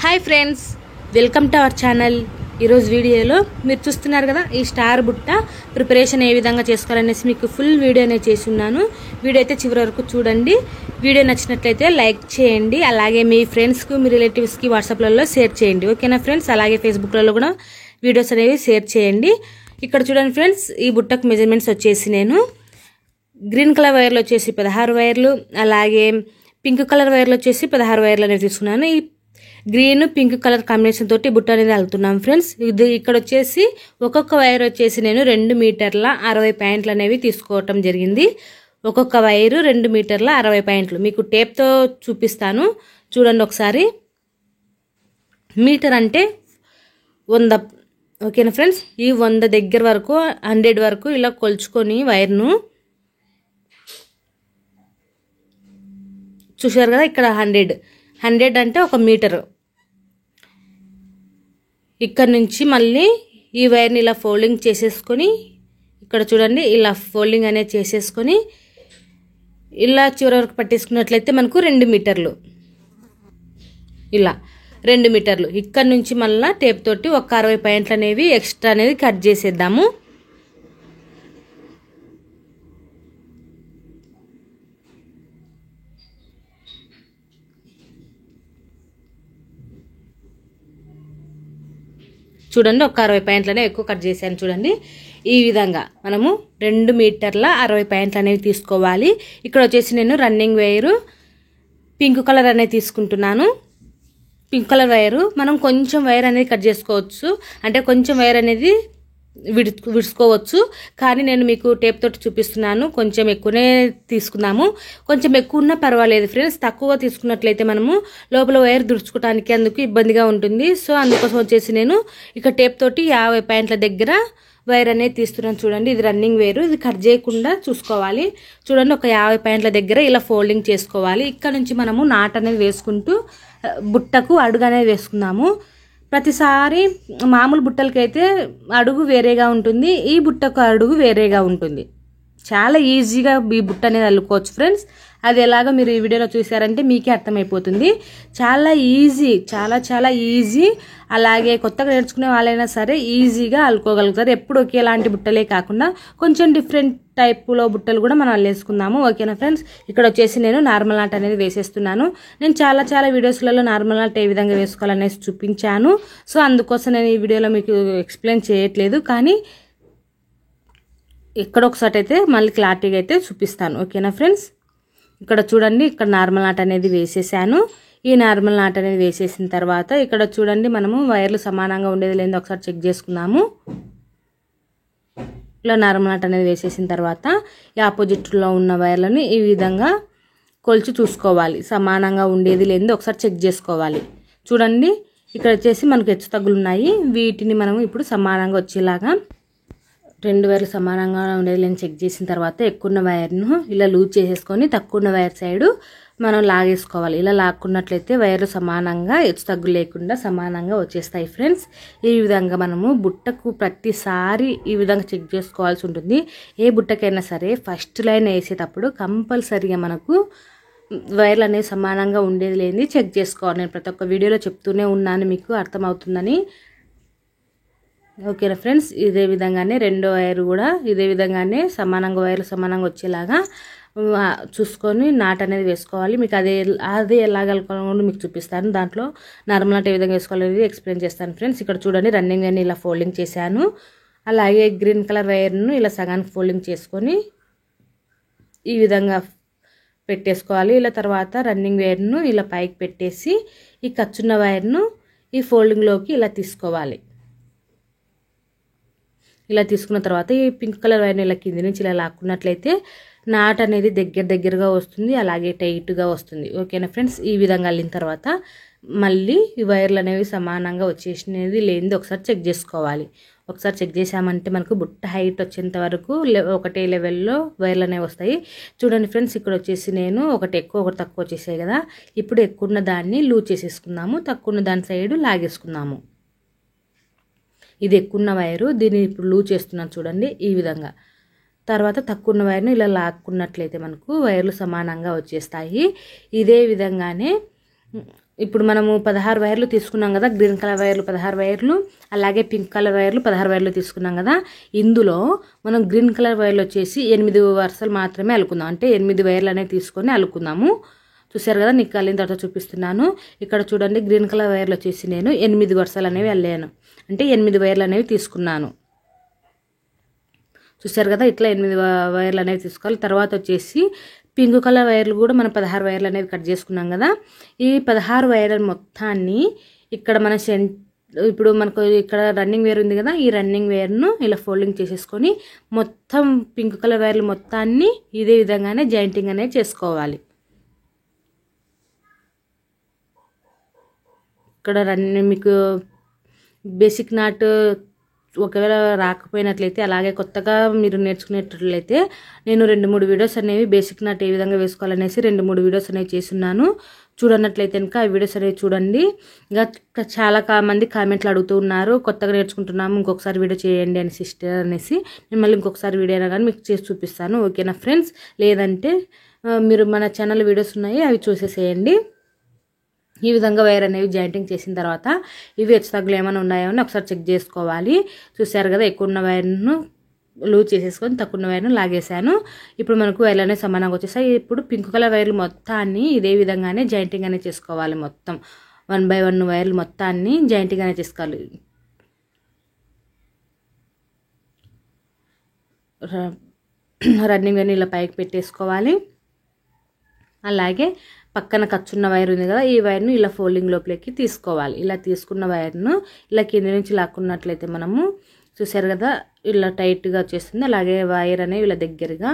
Hi friends, welcome to our channel. ఈరోజు వీడియోలో మీరు చూస్తున్నారు కదా, ఈ స్టార్ బుట్ట ప్రిపరేషన్ ఏ విధంగా చేసుకోవాలనేసి మీకు ఫుల్ వీడియో అనేది చేసి ఉన్నాను. వీడియో అయితే చివరి వరకు చూడండి. వీడియో నచ్చినట్లయితే లైక్ చేయండి, అలాగే మీ ఫ్రెండ్స్కి మీ రిలేటివ్స్కి వాట్సాప్లలో షేర్ చేయండి. ఓకేనా ఫ్రెండ్స్? అలాగే ఫేస్బుక్లలో కూడా వీడియోస్ అనేవి షేర్ చేయండి. ఇక్కడ చూడండి ఫ్రెండ్స్, ఈ బుట్టకు మెజర్మెంట్స్ వచ్చేసి నేను గ్రీన్ కలర్ వైర్లు వచ్చేసి 16 వైర్లు, అలాగే పింక్ కలర్ వైర్లు వచ్చేసి 16 వైర్లు అనేవి తీసుకున్నాను. ఈ గ్రీన్ పింక్ కలర్ కాంబినేషన్ తోటి బుట్ట అనేది అల్లుతున్నాం ఫ్రెండ్స్. ఇది ఇక్కడ వచ్చేసి ఒక్కొక్క వైర్ వచ్చేసి నేను 2 మీటర్ల 60 పాయింట్లు అనేవి తీసుకోవటం జరిగింది. ఒక్కొక్క వైరు 2 మీటర్ల 60 పాయింట్లు. మీకు టేప్తో చూపిస్తాను చూడండి ఒకసారి. మీటర్ అంటే 100. ఓకేనా ఫ్రెండ్స్? ఈ 100 దగ్గర వరకు 100 వరకు ఇలా కొలుచుకొని వైర్ను చూశారు కదా. ఇక్కడ 100 అంటే 1 మీటరు. ఇక్కడ నుంచి మళ్ళీ ఈ వైర్ని ఇలా ఫోల్డింగ్ చేసేసుకొని, ఇక్కడ చూడండి ఇలా ఫోల్డింగ్ అనేది చేసేసుకొని ఇలా చివరి వరకు పట్టేసుకున్నట్లయితే మనకు 2 మీటర్లు. ఇలా 2 మీటర్లు. ఇక్కడ నుంచి మళ్ళీ టేప్ తోటి ఒక 60 పాయింట్లు అనేవి ఎక్స్ట్రా అనేది కట్ చేసేద్దాము. చూడండి, ఒక 60 పాయింట్లనే ఎక్కువ కట్ చేశాను చూడండి. ఈ విధంగా మనము 2 మీటర్ల 60 పాయింట్లు అనేవి తీసుకోవాలి. ఇక్కడ వచ్చేసి నేను రన్నింగ్ వైరు పింక్ కలర్ అనేది తీసుకుంటున్నాను. పింక్ కలర్ వైరు మనం కొంచెం వైర్ అనేది కట్ చేసుకోవచ్చు, అంటే కొంచెం వైర్ అనేది విడుచుకోవచ్చు. కానీ నేను మీకు టేప్ తోటి చూపిస్తున్నాను. కొంచెం ఎక్కువనే తీసుకున్నాము. కొంచెం ఎక్కువ ఉన్నా పర్వాలేదు ఫ్రెండ్స్. తక్కువ తీసుకున్నట్లయితే మనము లోపల వైర్ దుడుచుకోవడానికి అందుకు ఇబ్బందిగా ఉంటుంది. సో అందుకోసం వచ్చేసి నేను ఇక టేప్ తోటి 50 పాయింట్ల దగ్గర వైర్ అనేది తీస్తున్నాను చూడండి. ఇది రన్నింగ్ వైరు, ఇది కట్ చేయకుండా చూసుకోవాలి. చూడండి, ఒక 50 పాయింట్ల దగ్గర ఇలా ఫోల్డింగ్ చేసుకోవాలి. ఇక్కడ నుంచి మనము నాట్ అనేది వేసుకుంటూ బుట్టకు అడుగు అనేది వేసుకుందాము. ప్రతిసారి మామూలు బుట్టలకైతే అడుగు వేరేగా ఉంటుంది, ఈ బుట్టకు అడుగు వేరేగా ఉంటుంది. చాలా ఈజీగా ఈ బుట్ట అనేది అల్లుకోవచ్చు ఫ్రెండ్స్. అది ఎలాగో మీరు ఈ వీడియోలో చూసారంటే మీకే అర్థమైపోతుంది. చాలా ఈజీ, చాలా ఈజీ. అలాగే కొత్తగా నేర్చుకునే వాళ్ళైనా సరే ఈజీగా అల్లుకోగలుగుతారు. ఎప్పుడు ఒకేలాంటి బుట్టలే కాకుండా కొంచెం డిఫరెంట్ టైప్లో బుట్టలు కూడా మనం అల్లేసుకుందాము. ఓకేనా ఫ్రెండ్స్? ఇక్కడ వచ్చేసి నేను నార్మల్ నాట్ అనేది వేసేస్తున్నాను. నేను చాలా వీడియోస్లలో నార్మల్ నాట్ ఏ విధంగా వేసుకోవాలనేసి చూపించాను. సో అందుకోసం నేను ఈ వీడియోలో మీకు ఎక్స్ప్లెయిన్ చేయట్లేదు, కానీ ఇక్కడ ఒకసారి అయితే మళ్ళీ క్లారిటీగా అయితే చూపిస్తాను. ఓకేనా ఫ్రెండ్స్? ఇక్కడ చూడండి, ఇక్కడ నార్మల్ నాట్ అనేది వేసేసాను. ఈ నార్మల్ నాట్ అనేది వేసేసిన తర్వాత ఇక్కడ చూడండి, మనము వైర్లు సమానంగా ఉండేది లేదో ఒకసారి చెక్ చేసుకుందాము. ఇలా నార్మల్ నాట్ అనేది వేసేసిన తర్వాత ఈ ఆపోజిట్లో ఉన్న వైర్లను ఈ విధంగా కొలిచి చూసుకోవాలి. సమానంగా ఉండేది లేదో ఒకసారి చెక్ చేసుకోవాలి. చూడండి, ఇక్కడ వచ్చేసి మనకు హెచ్చు తగ్గులు ఉన్నాయి. వీటిని మనం ఇప్పుడు సమానంగా వచ్చేలాగా 2 వైర్లు సమానంగా ఉండేది లేని చెక్ చేసిన తర్వాత ఎక్కువ ఉన్న వైర్ను ఇలా లూజ్ చేసేసుకొని తక్కువ ఉన్న వైర్ సైడు మనం లాగేసుకోవాలి. ఇలా లాక్కున్నట్లయితే వైర్లు సమానంగా హెచ్చు తగ్గు లేకుండా సమానంగా వచ్చేస్తాయి ఫ్రెండ్స్. ఈ విధంగా మనము బుట్టకు ప్రతిసారి ఈ విధంగా చెక్ చేసుకోవాల్సి ఉంటుంది. ఏ బుట్టకైనా సరే ఫస్ట్ లైన్ వేసేటప్పుడు కంపల్సరీగా మనకు వైర్లు అనేవి సమానంగా ఉండేది లేని చెక్ చేసుకోవాలి. నేను ప్రతి ఒక్క వీడియోలో చెప్తూనే ఉన్నాను, మీకు అర్థమవుతుందని. ఓకేనా ఫ్రెండ్స్? ఇదే విధంగానే రెండో వైర్ కూడా ఇదే విధంగానే సమానంగా వైర్లు సమానంగా వచ్చేలాగా చూసుకొని నాట్ అనేది వేసుకోవాలి. మీకు అదే ఎలాగ కలుపుకోవాలో మీకు చూపిస్తాను. దాంట్లో నార్మల్ నాట్ ఏ విధంగా వేసుకోవాలనేది ఎక్స్ప్లెయిన్ చేస్తాను ఫ్రెండ్స్. ఇక్కడ చూడండి, రన్నింగ్ వైర్ని ఇలా ఫోల్డింగ్ చేశాను. అలాగే గ్రీన్ కలర్ వైర్ను ఇలా సగానికి ఫోల్డింగ్ చేసుకొని ఈ విధంగా పెట్టేసుకోవాలి. ఇలా తర్వాత రన్నింగ్ వైర్ను ఇలా పైకి పెట్టేసి ఈ ఖర్చున్న వైర్ను ఈ ఫోల్డింగ్లోకి ఇలా తీసుకోవాలి. ఇలా తీసుకున్న తర్వాత ఈ పింక్ కలర్ వైర్ని ఇలా కింది నుంచి ఇలా లాక్కున్నట్లయితే నాట్ అనేది దగ్గరగా వస్తుంది, అలాగే టైట్గా వస్తుంది. ఓకేనా ఫ్రెండ్స్? ఈ విధంగా అల్లిన తర్వాత మళ్ళీ ఈ వైర్లు అనేవి సమానంగా వచ్చేసినది లేనిది ఒకసారి చెక్ చేసుకోవాలి. ఒకసారి చెక్ చేసామంటే మనకు బుట్ట హైట్ వచ్చేంత వరకు ఒకటే లెవెల్లో వైర్లు అనేవి వస్తాయి. చూడండి ఫ్రెండ్స్, ఇక్కడ వచ్చేసి నేను ఒకటి ఎక్కువ ఒకటి తక్కువ వచ్చేసాయి కదా. ఇప్పుడు ఎక్కువ ఉన్న దాన్ని లూజ్ చేసేసుకుందాము, తక్కువ ఉన్న దాని సైడు లాగేసుకుందాము. ఇది ఎక్కువ ఉన్న వైరు, దీన్ని ఇప్పుడు లూజ్ చేస్తున్నాను చూడండి ఈ విధంగా. తర్వాత తక్కువ ఉన్న వైర్ను ఇలా లాక్కున్నట్లయితే మనకు వైర్లు సమానంగా వచ్చేస్తాయి. ఇదే విధంగానే ఇప్పుడు మనము 16 వైర్లు తీసుకున్నాం కదా, గ్రీన్ కలర్ వైర్లు 16 వైర్లు, అలాగే పింక్ కలర్ వైర్లు 16 వైర్లు తీసుకున్నాం కదా. ఇందులో మనం గ్రీన్ కలర్ వైర్లు వచ్చేసి 8 వరుసలు మాత్రమే అల్లుకుందాం. అంటే 8 వైర్లు అనేవి తీసుకొని అల్లుకుందాము. చూసారు కదా, నీకు అల్లిన తర్వాత చూపిస్తున్నాను. ఇక్కడ చూడండి, గ్రీన్ కలర్ వైర్లు వచ్చేసి నేను 8 వరుసలు అనేవి అల్లాను. అంటే 8 వైర్లు అనేవి తీసుకున్నాను. చూసారు కదా, ఇట్లా 8 వైర్లు అనేవి తీసుకోవాలి. తర్వాత వచ్చేసి పింక్ కలర్ వైర్లు కూడా మనం 16 వైర్లు అనేవి కట్ చేసుకున్నాం కదా. ఈ 16 వైర్ల మొత్తాన్ని ఇక్కడ మన ఇప్పుడు మనకు ఇక్కడ రన్నింగ్ వేర్ ఉంది కదా, ఈ రన్నింగ్ వేర్ను ఇలా ఫోల్డింగ్ చేసేసుకొని మొత్తం పింక్ కలర్ వైర్లు మొత్తాన్ని ఇదే విధంగానే జాయింటింగ్ అనేది చేసుకోవాలి. ఇక్కడ మీకు బేసిక్ నాట్ ఒకవేళ రాకపోయినట్లయితే, అలాగే కొత్తగా మీరు నేర్చుకునేటట్లయితే నేను 2-3 వీడియోస్ అనేవి బేసిక్ నాట్ ఏ విధంగా వేసుకోవాలనేసి 2-3 వీడియోస్ అనేవి చేస్తున్నాను. చూడనట్లయితే కనుక ఆ వీడియోస్ అనేవి చూడండి. ఇంకా చాలా మంది కామెంట్లు అడుగుతూ ఉన్నారు, కొత్తగా నేర్చుకుంటున్నాము ఇంకొకసారి వీడియో చేయండి అని సిస్టర్ అనేసి. నేను మళ్ళీ ఇంకొకసారి వీడియో అయినా కానీ మీకు చేసి చూపిస్తాను, ఓకేనా ఫ్రెండ్స్. లేదంటే మీరు మన ఛానల్ వీడియోస్ ఉన్నాయి, అవి చూసేసేయండి. ఈ విధంగా వైర్ అనేవి జాయింటింగ్ చేసిన తర్వాత ఇవి హెచ్చు తగ్గులు ఏమైనా ఉన్నాయో అని ఒకసారి చెక్ చేసుకోవాలి. చూసారు కదా, ఎక్కువ ఉన్న వైర్ను లూజ్ చేసేసుకొని తక్కువ ఉన్న వైర్ను లాగేశాను. ఇప్పుడు మనకు వైర్లు అనేవి సమానంగా వచ్చేసాయి. ఇప్పుడు పింక్ కలర్ వైర్లు మొత్తాన్ని ఇదే విధంగానే జాయింటింగ్ అనేది చేసుకోవాలి. మొత్తం 1 by 1 వైర్లు మొత్తాన్ని జాయింటింగ్ అనేది చేసుకోవాలి. రన్నింగ్ వైర్ని ఇలా పైకి పెట్టేసుకోవాలి. అలాగే పక్కన ఖర్చున్న వైర్ ఉంది కదా, ఈ వైర్ను ఇలా ఫోల్డింగ్ లోపలికి తీసుకోవాలి. ఇలా తీసుకున్న వైర్ను ఇలా కింద నుంచి లాక్కున్నట్లయితే మనము చూసారు కదా, ఇలా టైట్గా వచ్చేస్తుంది. అలాగే వైర్ అనేవి ఇలా దగ్గరగా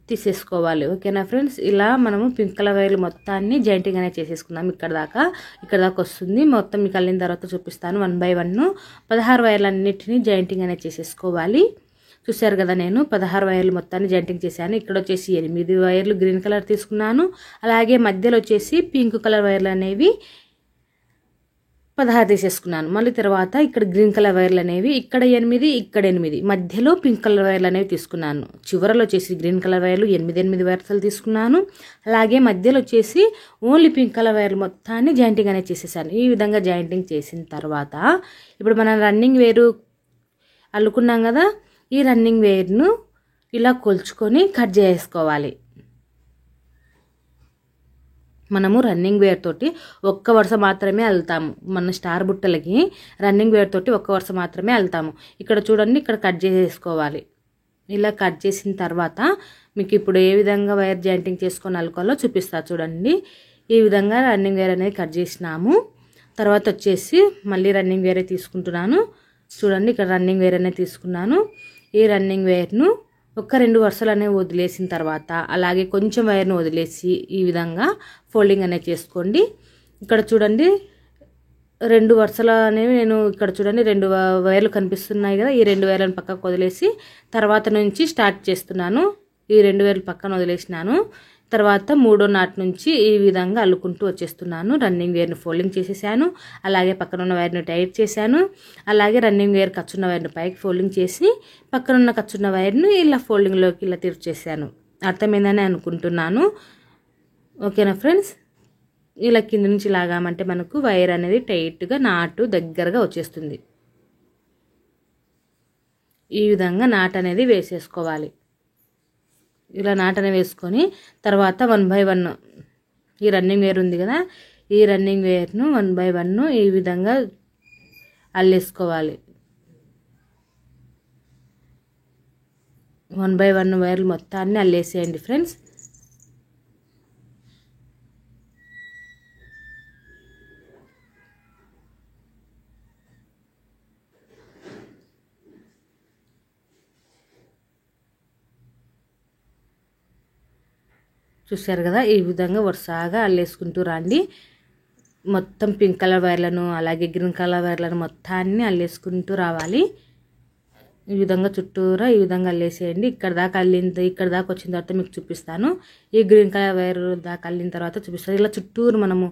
తీసేసుకోవాలి, ఓకేనా ఫ్రెండ్స్. ఇలా మనము పింక్ కలర్ వైర్లు మొత్తాన్ని జాయింటింగ్ అనేది చేసేసుకుందాం. ఇక్కడ దాకా వస్తుంది. మొత్తం మీకు అల్లిన తర్వాత చూపిస్తాను 1 by 1. 16 వైర్లన్నిటిని జాయింటింగ్ అనేది చేసేసుకోవాలి. చూసారు కదా, నేను 16 వైర్లు మొత్తాన్ని జాయింటింగ్ చేశాను. ఇక్కడ వచ్చేసి 8 వైర్లు గ్రీన్ కలర్ తీసుకున్నాను. అలాగే మధ్యలో వచ్చేసి పింక్ కలర్ వైర్లు అనేవి 16 తీసేసుకున్నాను. మళ్ళీ తర్వాత ఇక్కడ గ్రీన్ కలర్ వైర్లు అనేవి ఇక్కడ 8, ఇక్కడ 8, మధ్యలో పింక్ కలర్ వైర్లు అనేవి తీసుకున్నాను. చివరలో వచ్చేసి గ్రీన్ కలర్ వైర్లు 8 వరుసలు తీసుకున్నాను. అలాగే మధ్యలో వచ్చేసి ఓన్లీ పింక్ కలర్ వైర్లు మొత్తాన్ని జాయింటింగ్ అనేది చేసేసాను. ఈ విధంగా జాయింటింగ్ చేసిన తర్వాత ఇప్పుడు మనం రన్నింగ్ వేరు అల్లుకున్నాం కదా, ఈ రన్నింగ్ వేర్ను ఇలా కొలుచుకొని కట్ చేసుకోవాలి. మనము రన్నింగ్ వేర్ తోటి ఒక్క వరుస మాత్రమే అల్లుతాము. మన స్టార్ బుట్టలకి రన్నింగ్ వేర్ తోటి ఒక్క వరుస మాత్రమే అల్లుతాము. ఇక్కడ చూడండి, ఇక్కడ కట్ చేసేసుకోవాలి. ఇలా కట్ చేసిన తర్వాత మీకు ఇప్పుడు ఏ విధంగా వైర్ జాయింటింగ్ చేసుకొని అల్లుకోవాలో చూపిస్తా చూడండి. ఈ విధంగా రన్నింగ్ వేర్ అనేది కట్ చేసినాము. తర్వాత వచ్చేసి మళ్ళీ రన్నింగ్ వేరే తీసుకుంటున్నాను. చూడండి, ఇక్కడ రన్నింగ్ వేర్ అనేది తీసుకున్నాను. ఈ రన్నింగ్ వైర్ను ఒక 2 వరుసలు అనేవి వదిలేసిన తర్వాత అలాగే కొంచెం వైర్ను వదిలేసి ఈ విధంగా ఫోల్డింగ్ అనేది చేసుకోండి. ఇక్కడ చూడండి, 2 వరుసలు అనేవి నేను ఇక్కడ చూడండి 2 వైర్లు కనిపిస్తున్నాయి కదా, ఈ 2 వైర్లను పక్కకు వదిలేసి తర్వాత నుంచి స్టార్ట్ చేస్తున్నాను. ఈ 2 వైర్లు పక్కన వదిలేసినాను. తర్వాత 3వ నాట్ నుంచి ఈ విధంగా అల్లుకుంటూ వచ్చేస్తున్నాను. రన్నింగ్ వేర్ను ఫోల్డింగ్ చేసేసాను. అలాగే పక్కన ఉన్న వైర్ను టైట్ చేశాను. అలాగే రన్నింగ్ వేర్ ఖర్చున్న వైర్ను పైకి ఫోల్డింగ్ చేసి పక్కనున్న ఖర్చున్న వైర్ను ఇలా ఫోల్డింగ్లోకి ఇలా తీర్చేసాను. అర్థమైందని అనుకుంటున్నాను, ఓకేనా ఫ్రెండ్స్. ఇలా కింద నుంచి లాగామంటే మనకు వైర్ అనేది టైట్గా నాటు దగ్గరగా వచ్చేస్తుంది. ఈ విధంగా నాట్ అనేది వేసేసుకోవాలి. ఇలా నాటనే వేసుకొని తర్వాత 1 by 1 ఈ రన్నింగ్ వేర్ ఉంది కదా, ఈ రన్నింగ్ వేర్ను 1 by 1 ఈ విధంగా అల్లేసుకోవాలి. 1 by 1 వైర్లు మొత్తాన్ని అల్లేసేయండి ఫ్రెండ్స్. చూసారు కదా, ఈ విధంగా వరుసగా అల్లేసుకుంటూ రండి. మొత్తం పింక్ కలర్ వైర్లను అలాగే గ్రీన్ కలర్ వైర్లను మొత్తాన్ని అల్లేసుకుంటూ రావాలి. ఈ విధంగా చుట్టూరా ఈ విధంగా అల్లేసేయండి. ఇక్కడ దాకా వచ్చిన తర్వాత మీకు చూపిస్తాను. ఈ గ్రీన్ కలర్ వైర్ దాకా అల్లిన తర్వాత చూపిస్తాను. ఇలా చుట్టూరు మనము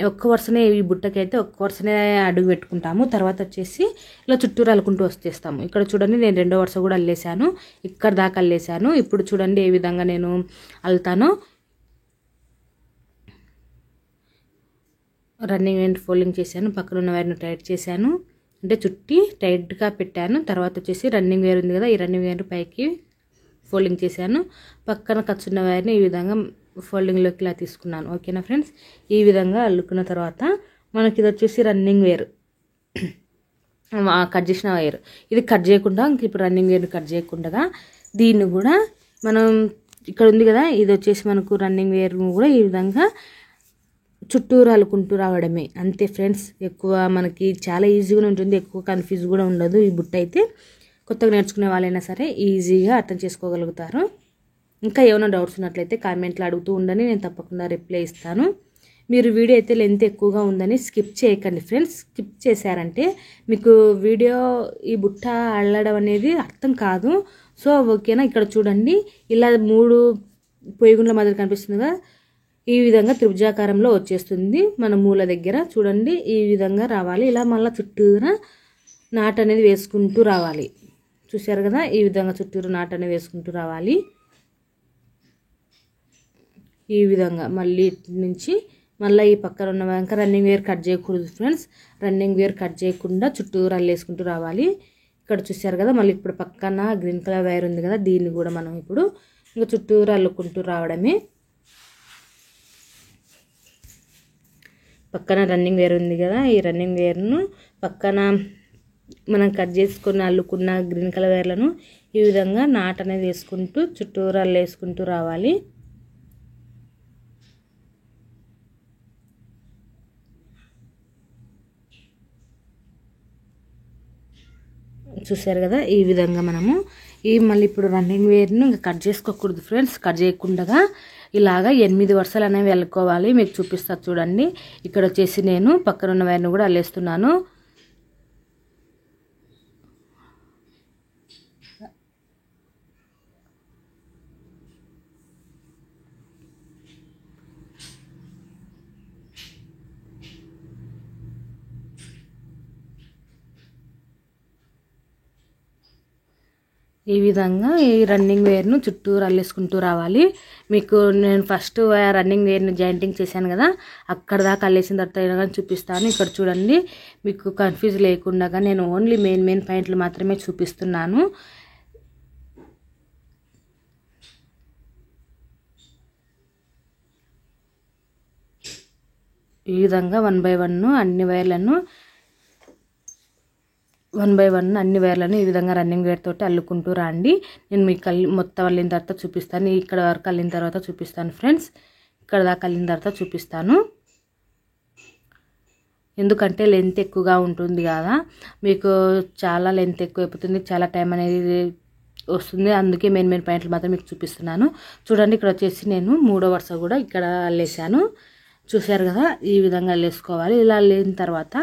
ఒక్క వరుసనే ఈ బుట్టకైతే ఒక్క వరుసనే అడుగు పెట్టుకుంటాము. తర్వాత వచ్చేసి ఇలా చుట్టూరు అల్లుకుంటూ వచ్చేస్తాము. ఇక్కడ చూడండి, నేను 2వ వరుస కూడా అల్లేసాను. ఇక్కడ దాకా అల్లేసాను. ఇప్పుడు చూడండి ఏ విధంగా నేను అల్లుతానో. రన్నింగ్ వేర్ ఫోల్డింగ్ చేశాను, పక్కన ఉన్న వైర్ను టైట్ చేశాను, అంటే చుట్టి టైట్గా పెట్టాను. తర్వాత వచ్చేసి రన్నింగ్ వేర్ ఉంది కదా, ఈ రన్నింగ్ వేర్ పైకి ఫోల్డింగ్ చేశాను. పక్కన ఖర్చున్న వైర్ని ఈ విధంగా ఫోల్డింగ్లోకి ఇలా తీసుకున్నాను. ఓకేనా ఫ్రెండ్స్, ఈ విధంగా అల్లుకున్న తర్వాత మనకి ఇది వచ్చేసి రన్నింగ్ వేర్ కట్ చేసిన వైర్. ఇది కట్ చేయకుండా ఇప్పుడు రన్నింగ్ వేర్ కట్ చేయకుండా దీన్ని కూడా మనం ఇక్కడ ఉంది కదా, ఇది వచ్చేసి మనకు రన్నింగ్ వేర్ కూడా ఈ విధంగా చుట్టూరు అల్లుకుంటూ రావడమే. అంతే ఫ్రెండ్స్, ఎక్కువ మనకి చాలా ఈజీగా ఉంటుంది, ఎక్కువ కన్ఫ్యూజ్ కూడా ఉండదు. ఈ బుట్ట అయితే కొత్తగా నేర్చుకునే వాళ్ళైనా సరే ఈజీగా అర్థం చేసుకోగలుగుతారు. ఇంకా ఏమైనా డౌట్స్ ఉన్నట్లయితే కామెంట్లో అడుగుతూ ఉండని, నేను తప్పకుండా రిప్లై ఇస్తాను. మీరు వీడియో అయితే లెంత్ ఎక్కువగా ఉందని స్కిప్ చేయకండి ఫ్రెండ్స్. స్కిప్ చేశారంటే మీకు వీడియో ఈ బుట్ట అల్లడం అనేది అర్థం కాదు. సో ఓకేనా, ఇక్కడ చూడండి ఇలా 3 పొయ్యిగుండ్ల మాదిరి కనిపిస్తుంది కదా, ఈ విధంగా త్రిభుజాకారంలో వచ్చేస్తుంది మన మూల దగ్గర. చూడండి ఈ విధంగా రావాలి. ఇలా మళ్ళీ చుట్టూరా నాట్ అనేది వేసుకుంటూ రావాలి. చూసారు కదా, ఈ విధంగా చుట్టూరు నాట్ అనేది వేసుకుంటూ రావాలి. ఈ విధంగా మళ్ళీ నుంచి మళ్ళీ ఈ పక్కన ఉన్న ఇంకా రన్నింగ్ వేర్ కట్ చేయకూడదు ఫ్రెండ్స్. రన్నింగ్ వేర్ కట్ చేయకుండా చుట్టూరు అల్లేసుకుంటూ రావాలి. ఇక్కడ చూసారు కదా, మళ్ళీ ఇప్పుడు పక్కన గ్రీన్ కలర్ వైర్ ఉంది కదా, దీన్ని కూడా మనం ఇప్పుడు ఇంకా చుట్టూరు అల్లుకుంటూ రావడమే. పక్కన రన్నింగ్ వేర్ ఉంది కదా, ఈ రన్నింగ్ వేర్ను పక్కన మనం కట్ చేసుకున్న అల్లుకున్న గ్రీన్ కలర్ వైర్లను ఈ విధంగా నాట్ అనేది వేసుకుంటూ చుట్టూరు అల్లేసుకుంటూ రావాలి. చూసారు కదా, ఈ విధంగా మనము మళ్ళీ ఇప్పుడు రన్నింగ్ వేర్ను ఇంకా కట్ చేసుకోకూడదు ఫ్రెండ్స్. కట్ చేయకుండా ఇలాగా 8 వరుసలు అనేవి వెళ్ళుకోవాలి. మీకు చూపిస్తా చూడండి. ఇక్కడ వచ్చేసి నేను పక్కన ఉన్న వైర్ను కూడా అల్లేస్తున్నాను. ఈ విధంగా ఈ రన్నింగ్ వేర్ను చుట్టూరు అల్లేసుకుంటూ రావాలి. మీకు నేను ఫస్ట్ రన్నింగ్ వేర్ను జాయింటింగ్ చేశాను కదా, అక్కడ దాకా అల్లేసిన తర్వాత చూపిస్తాను. ఇక్కడ చూడండి, మీకు కన్ఫ్యూజ్ లేకుండా నేను ఓన్లీ మెయిన్ పాయింట్లు మాత్రమే చూపిస్తున్నాను. ఈ విధంగా 1 by 1 అన్ని వైర్లను 1 by 1 అన్ని వైర్లను ఈ విధంగా రన్నింగ్ వేర్ తోటి అల్లుకుంటూ రండి. నేను మీకు మొత్తం అల్లిన తర్వాత చూపిస్తాను. ఇక్కడ వరకు అల్లిన తర్వాత చూపిస్తాను ఫ్రెండ్స్. ఇక్కడ దాకా అల్లిన తర్వాత చూపిస్తాను. ఎందుకంటే లెంత్ ఎక్కువగా ఉంటుంది కదా, మీకు చాలా లెంత్ ఎక్కువ అయిపోతుంది, చాలా టైం అనేది వస్తుంది. అందుకే మెయిన్ పాయింట్లు మాత్రం మీకు చూపిస్తున్నాను. చూడండి, ఇక్కడ వచ్చేసి నేను 3వ వరుస కూడా ఇక్కడ అల్లేసాను. చూసారు కదా, ఈ విధంగా అల్లేసుకోవాలి. ఇలా అల్లిన తర్వాత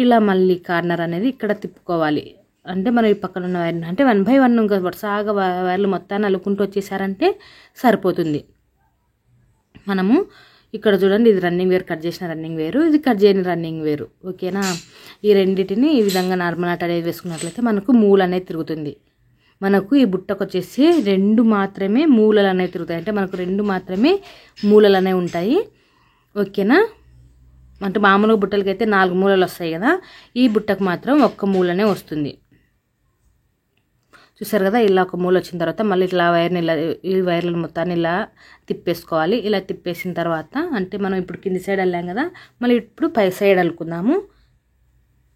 ఇలా మళ్ళీ కార్నర్ అనేది ఇక్కడ తిప్పుకోవాలి. అంటే మనం ఈ పక్కన ఉన్న వైర్ని అంటే 1 by 1 ఇంకా వరుసగా వైర్లు మొత్తాన్ని అల్లుకుంటూ వచ్చేసారంటే సరిపోతుంది. మనము ఇక్కడ చూడండి, ఇది రన్నింగ్ వేర్ కట్ చేసిన రన్నింగ్ వేరు, ఇది కట్ చేయని రన్నింగ్ వేరు. ఓకేనా, ఈ రెండింటిని ఈ విధంగా నార్మల్ నాట్ అనేది వేసుకున్నట్లయితే మనకు మూల అనేది తిరుగుతుంది. మనకు ఈ బుట్టకు వచ్చేసి 2 మాత్రమే మూలలు అనేవి తిరుగుతాయి. అంటే మనకు 2 మాత్రమే మూలలు అనేవి ఉంటాయి. ఓకేనా, అంటే మామూలుగా బుట్టలకి అయితే 4 మూలలు వస్తాయి కదా, ఈ బుట్టకు మాత్రం 1 మూలనే వస్తుంది. చూసారు కదా, ఇలా 1 మూల వచ్చిన తర్వాత మళ్ళీ ఇట్లా వైర్ని ఇలా ఈ వైర్లను మొత్తాన్ని ఇలా తిప్పేసుకోవాలి. ఇలా తిప్పేసిన తర్వాత అంటే మనం ఇప్పుడు కింది సైడ్ అల్లాం కదా, మళ్ళీ ఇప్పుడు పై సైడ్ అల్లుకుందాము.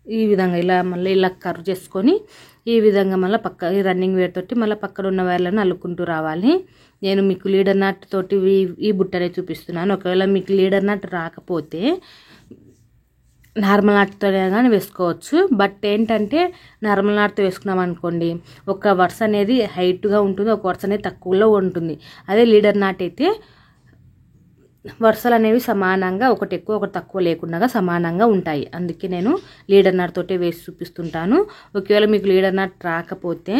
ఈ విధంగా ఇలా మళ్ళీ ఇలా కర్వ్ చేసుకొని ఈ విధంగా మళ్ళీ ఈ రన్నింగ్ వేర్ తోటి మళ్ళీ పక్కన ఉన్న వైర్లను అల్లుకుంటూ రావాలి. నేను మీకు లీడర్ నాట్ తోటి ఈ బుట్టనే చూపిస్తున్నాను. ఒకవేళ మీకు లీడర్ నాట్ రాకపోతే నార్మల్ నాట్తోనే కానీ వేసుకోవచ్చు. బట్ ఏంటంటే నార్మల్ నాట్తో వేసుకున్నాం అనుకోండి, ఒక వరుస అనేది హైట్గా ఉంటుంది, ఒక వరుస అనేది తక్కువలో ఉంటుంది. అదే లీడర్ నాట్ అయితే వరుసలు అనేవి సమానంగా, ఒకటి ఎక్కువ ఒకటి తక్కువ లేకుండా సమానంగా ఉంటాయి. అందుకే నేను లీడర్ నాట్ తోటే వేసి చూపిస్తుంటాను. ఒకవేళ మీకు లీడర్ నాట్ రాకపోతే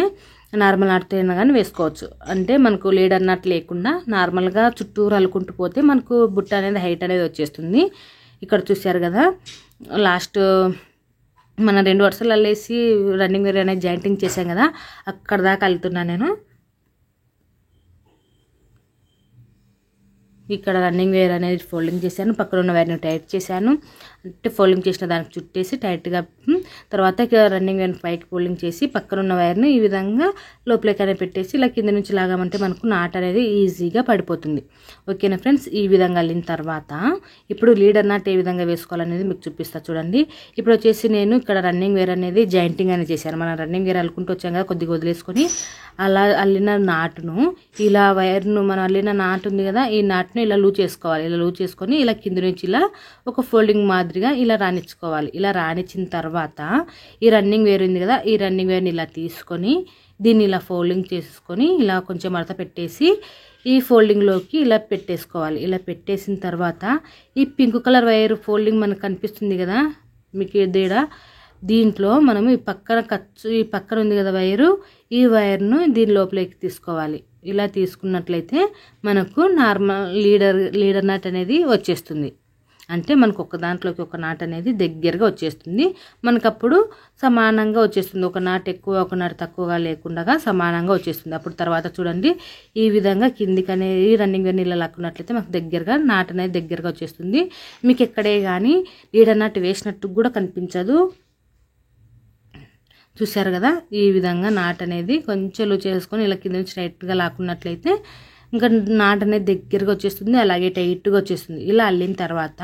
నార్మల్ నాట్తో అయినా కానీ వేసుకోవచ్చు. అంటే మనకు లీడర్ నాట్ లేకుండా నార్మల్గా చుట్టూరు అల్లుకుంటూ పోతే మనకు బుట్ట అనేది హైట్ అనేది వచ్చేస్తుంది. ఇక్కడ చూశారు కదా, లాస్ట్ మన 2 వరుసలు అల్లేసి రన్నింగ్ వేర్ అనేది జాయింటింగ్ చేశాం కదా, అక్కడ దాకా అల్లుతున్నాను నేను. ఇక్కడ రన్నింగ్ వేర్ అనేది ఫోల్డింగ్ చేశాను, పక్కన ఉన్న వైర్ని టైట్ చేశాను. అంటే ఫోల్డింగ్ చేసిన దానికి చుట్టేసి టైట్గా, తర్వాత రన్నింగ్ వైర్ పైకి ఫోల్డింగ్ చేసి పక్కన ఉన్న వైర్ని ఈ విధంగా లోపలికనే పెట్టేసి ఇలా కింద నుంచి లాగామంటే మనకు నాట్ అనేది ఈజీగా పడిపోతుంది. ఓకేనా ఫ్రెండ్స్, ఈ విధంగా అల్లిన తర్వాత ఇప్పుడు లీడర్ నాట్ ఏ విధంగా వేసుకోవాలనేది మీకు చూపిస్తా చూడండి. ఇప్పుడు వచ్చేసి నేను ఇక్కడ రన్నింగ్ వేర్ అనేది జాయింటింగ్ అనేది చేశాను. మనం రన్నింగ్ వేర్ అల్లుకుంటూ వచ్చాం కదా, కొద్దిగా వదిలేసుకొని అలా అల్లిన నాటును ఇలా వైర్ను మనం అల్లిన నాటు ఉంది కదా, ఈ నాటును ఇలా లూజ్ చేసుకోవాలి. ఇలా లూజ్ చేసుకొని ఇలా కింద నుంచి ఇలా ఒక ఫోల్డింగ్ మాదిరిగా ఇలా రానిచ్చుకోవాలి. ఇలా రానిచ్చిన తర్వాత ఈ రన్నింగ్ వేర్ ఉంది కదా, ఈ రన్నింగ్ వేర్ని ఇలా తీసుకొని దీన్ని ఇలా ఫోల్డింగ్ చేసుకొని ఇలా కొంచెం మడత పెట్టేసి ఈ ఫోల్డింగ్లోకి ఇలా పెట్టేసుకోవాలి. ఇలా పెట్టేసిన తర్వాత ఈ పింక్ కలర్ వైర్ ఫోల్డింగ్ మనకు కనిపిస్తుంది కదా మీకు ఎదుడ, దీంట్లో మనము ఈ పక్కన ఉంది కదా వైరు, ఈ వైర్ను దీని లోపలికి తీసుకోవాలి. ఇలా తీసుకున్నట్లయితే మనకు నార్మల్ లీడర్ నాట్ అనేది వచ్చేస్తుంది. అంటే మనకు ఒక దాంట్లోకి ఒక నాట్ అనేది దగ్గరగా వచ్చేస్తుంది. మనకప్పుడు సమానంగా వచ్చేస్తుంది. ఒక నాట్ ఎక్కువ ఒక నాట్ తక్కువగా లేకుండా సమానంగా వచ్చేస్తుంది. అప్పుడు తర్వాత చూడండి ఈ విధంగా కిందికి అనేది రన్నింగ్ వేర్ నీళ్ళ లాక్కున్నట్లయితే మనకు దగ్గరగా నాట్ అనేది దగ్గరగా వచ్చేస్తుంది. మీకు ఎక్కడే కానీ లీడర్ నాట్ వేసినట్టు కూడా కనిపించదు. చూసారు కదా, ఈ విధంగా నాట్ అనేది కొంచెం లూజ్ చేసుకొని ఇలా కింద నుంచి టైట్గా లాక్కున్నట్లయితే ఇంకా నాట్ అనేది దగ్గరగా వచ్చేస్తుంది, అలాగే టైట్గా వచ్చేస్తుంది. ఇలా అల్లిన తర్వాత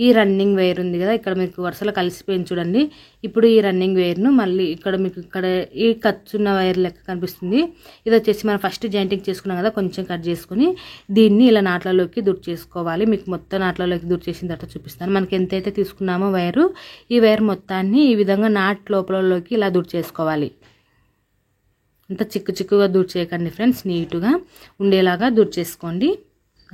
ఈ రన్నింగ్ వైర్ ఉంది కదా, ఇక్కడ మీకు వరుసలో కలిసిపోయింది చూడండి. ఇప్పుడు ఈ రన్నింగ్ వైర్ను మళ్ళీ ఇక్కడ మీకు ఇక్కడ ఈ కచ్చున్న వైర్ లెక్క కనిపిస్తుంది. ఇది వచ్చేసి మనం ఫస్ట్ జాయింటింగ్ చేసుకున్నాం కదా, కొంచెం కట్ చేసుకుని దీన్ని ఇలా నాట్లలోకి దూర్ చేసుకోవాలి. మీకు మొత్తం నాట్లలోకి దూర్ చేసిన తర్వాత చూపిస్తాను. మనకి ఎంతైతే తీసుకున్నామో వైరు, ఈ వైర్ మొత్తాన్ని ఈ విధంగా నాట్ లోపలలోకి ఇలా దూర్ చేసుకోవాలి. అంత చిక్కుగా దూర్ చేయకండి ఫ్రెండ్స్, నీట్గా ఉండేలాగా దూర్ చేసుకోండి.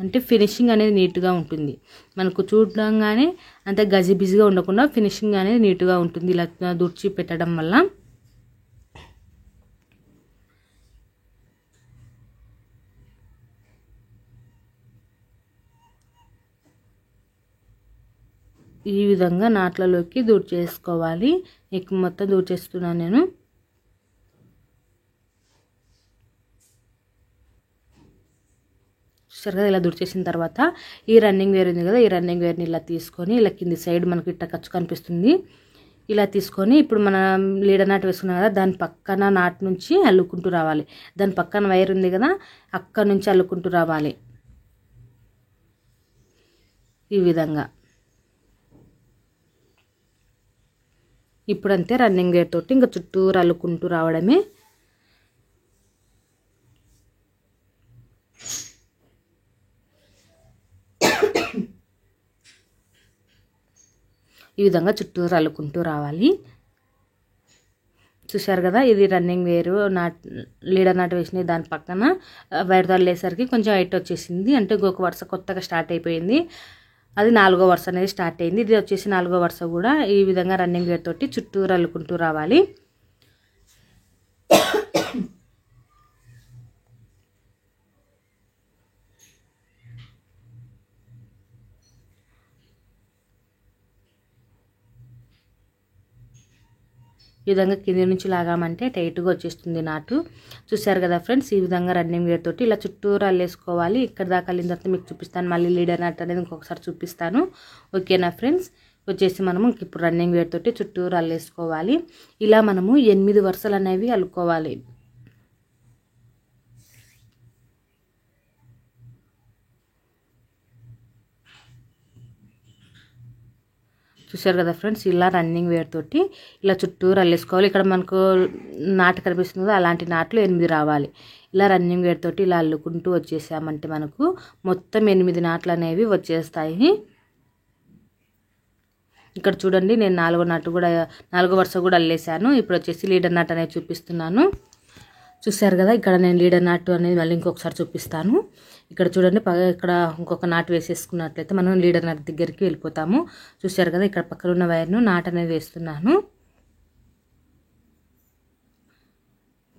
అంటే ఫినిషింగ్ అనేది నీట్గా ఉంటుంది. మనకు చూడంగానే అంత గజిబిజిగా ఉండకుండా ఫినిషింగ్ అనేది నీట్గా ఉంటుంది ఇలా దూర్చి పెట్టడం వల్ల. ఈ విధంగా నాట్లలోకి దూర్ చేసుకోవాలి. ఎక్కువ మొత్తం దూర్ చేస్తున్నాను నేను. చూసారు కదా, ఇలా దూర్ చేసిన తర్వాత ఈ రన్నింగ్ వేర్ ఉంది కదా, ఈ రన్నింగ్ వేర్ని ఇలా తీసుకొని ఇలా కింది సైడ్ మనకు ఇట్ట ఖర్చు కనిపిస్తుంది. ఇలా తీసుకొని ఇప్పుడు మనం లీడర్ నాట్ వేసుకున్నాం కదా, దాని పక్కన నాట్ నుంచి అల్లుకుంటూ రావాలి. దాని పక్కన వైర్ ఉంది కదా, అక్కడ నుంచి అల్లుకుంటూ రావాలి ఈ విధంగా. ఇప్పుడంతే రన్నింగ్ వేర్ తోటి ఇంకా చుట్టూరు అల్లుకుంటూ రావడమే. ఈ విధంగా చుట్టూరు అల్లుకుంటూ రావాలి. చూశారు కదా, ఇది రన్నింగ్ వేరు లీడర్ నాట్ వేసిన దాని పక్కన వైర్ తల్లేసరికి కొంచెం హైట్ వచ్చేసింది. అంటే ఇంకొక వరుస కొత్తగా స్టార్ట్ అయిపోయింది. అది 4వ వరుస అనేది స్టార్ట్ అయింది. ఇది వచ్చేసి 4వ వరుస కూడా ఈ విధంగా రన్నింగ్ వేర్ తోటి చుట్టూరు అల్లుకుంటూ రావాలి. ఈ విధంగా కింద నుంచి లాగామంటే టైట్గా వచ్చేస్తుంది నాటు. చూసారు కదా ఫ్రెండ్స్, ఈ విధంగా రన్నింగ్ వేర్ తోటి ఇలా చుట్టూరు అల్లేసుకోవాలి. ఇక్కడ దాకా అల్లిన తర్వాత మీకు చూపిస్తాను. మళ్ళీ లీడర్ నాట్ అనేది ఇంకొకసారి చూపిస్తాను. ఓకేనా ఫ్రెండ్స్, వచ్చేసి మనము ఇప్పుడు రన్నింగ్ వేర్ తోటి చుట్టూరు అల్లేసుకోవాలి. ఇలా మనము 8 వరుసలు అనేవి అల్లుకోవాలి. చూసారు కదా ఫ్రెండ్స్, ఇలా రన్నింగ్ వేర్ తోటి ఇలా చుట్టూరు అల్లేసుకోవాలి. ఇక్కడ మనకు నాటు కనిపిస్తుంది కదా, అలాంటి నాట్లు 8 రావాలి. ఇలా రన్నింగ్ వేర్ తోటి ఇలా అల్లుకుంటూ వచ్చేసామంటే మనకు మొత్తం 8 నాట్లు అనేవి వచ్చేస్తాయి. ఇక్కడ చూడండి, నేను 4వ వరుస కూడా అల్లేసాను. ఇప్పుడు వచ్చేసి లీడర్ నాట్ అనేది చూపిస్తున్నాను. చూసారు కదా, ఇక్కడ నేను లీడర్ నాటు అనేది మళ్ళీ ఇంకొకసారి చూపిస్తాను. ఇక్కడ చూడండి, ఇక్కడ ఇంకొక నాటు వేసేసుకున్నట్లయితే మనం లీడర్ నాట్ దగ్గరికి వెళ్ళిపోతాము. చూసారు కదా, ఇక్కడ పక్కన ఉన్న వైర్ను నాట్ అనేది వేస్తున్నాను.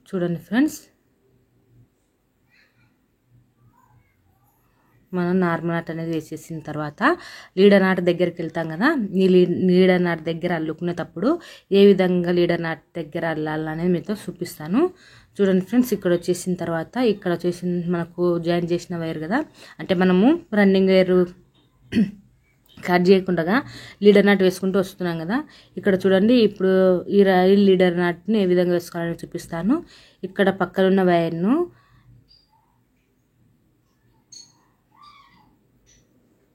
చూడండి ఫ్రెండ్స్, మనం నార్మల్ నాట్ అనేది వేసేసిన తర్వాత లీడర్ నాట్ దగ్గరికి వెళ్తాం కదా, ఈ లీడర్ నాట్ దగ్గర అల్లుకునేటప్పుడు ఏ విధంగా లీడర్ నాట్ దగ్గర అల్లాలనేది మీతో చూపిస్తాను. చూడండి ఫ్రెండ్స్, ఇక్కడ వచ్చేసిన తర్వాత ఇక్కడ వచ్చేసి మనకు జాయిన్ చేసిన వైర్ కదా, అంటే మనము రన్నింగ్ వైర్ కట్ చేయకుండా లీడర్ నాట్ వేసుకుంటూ వస్తున్నాం కదా. ఇక్కడ చూడండి, ఇప్పుడు ఈ లీడర్ నాట్ని ఏ విధంగా వేసుకోవాలని చూపిస్తాను. ఇక్కడ పక్కనున్న వైర్ను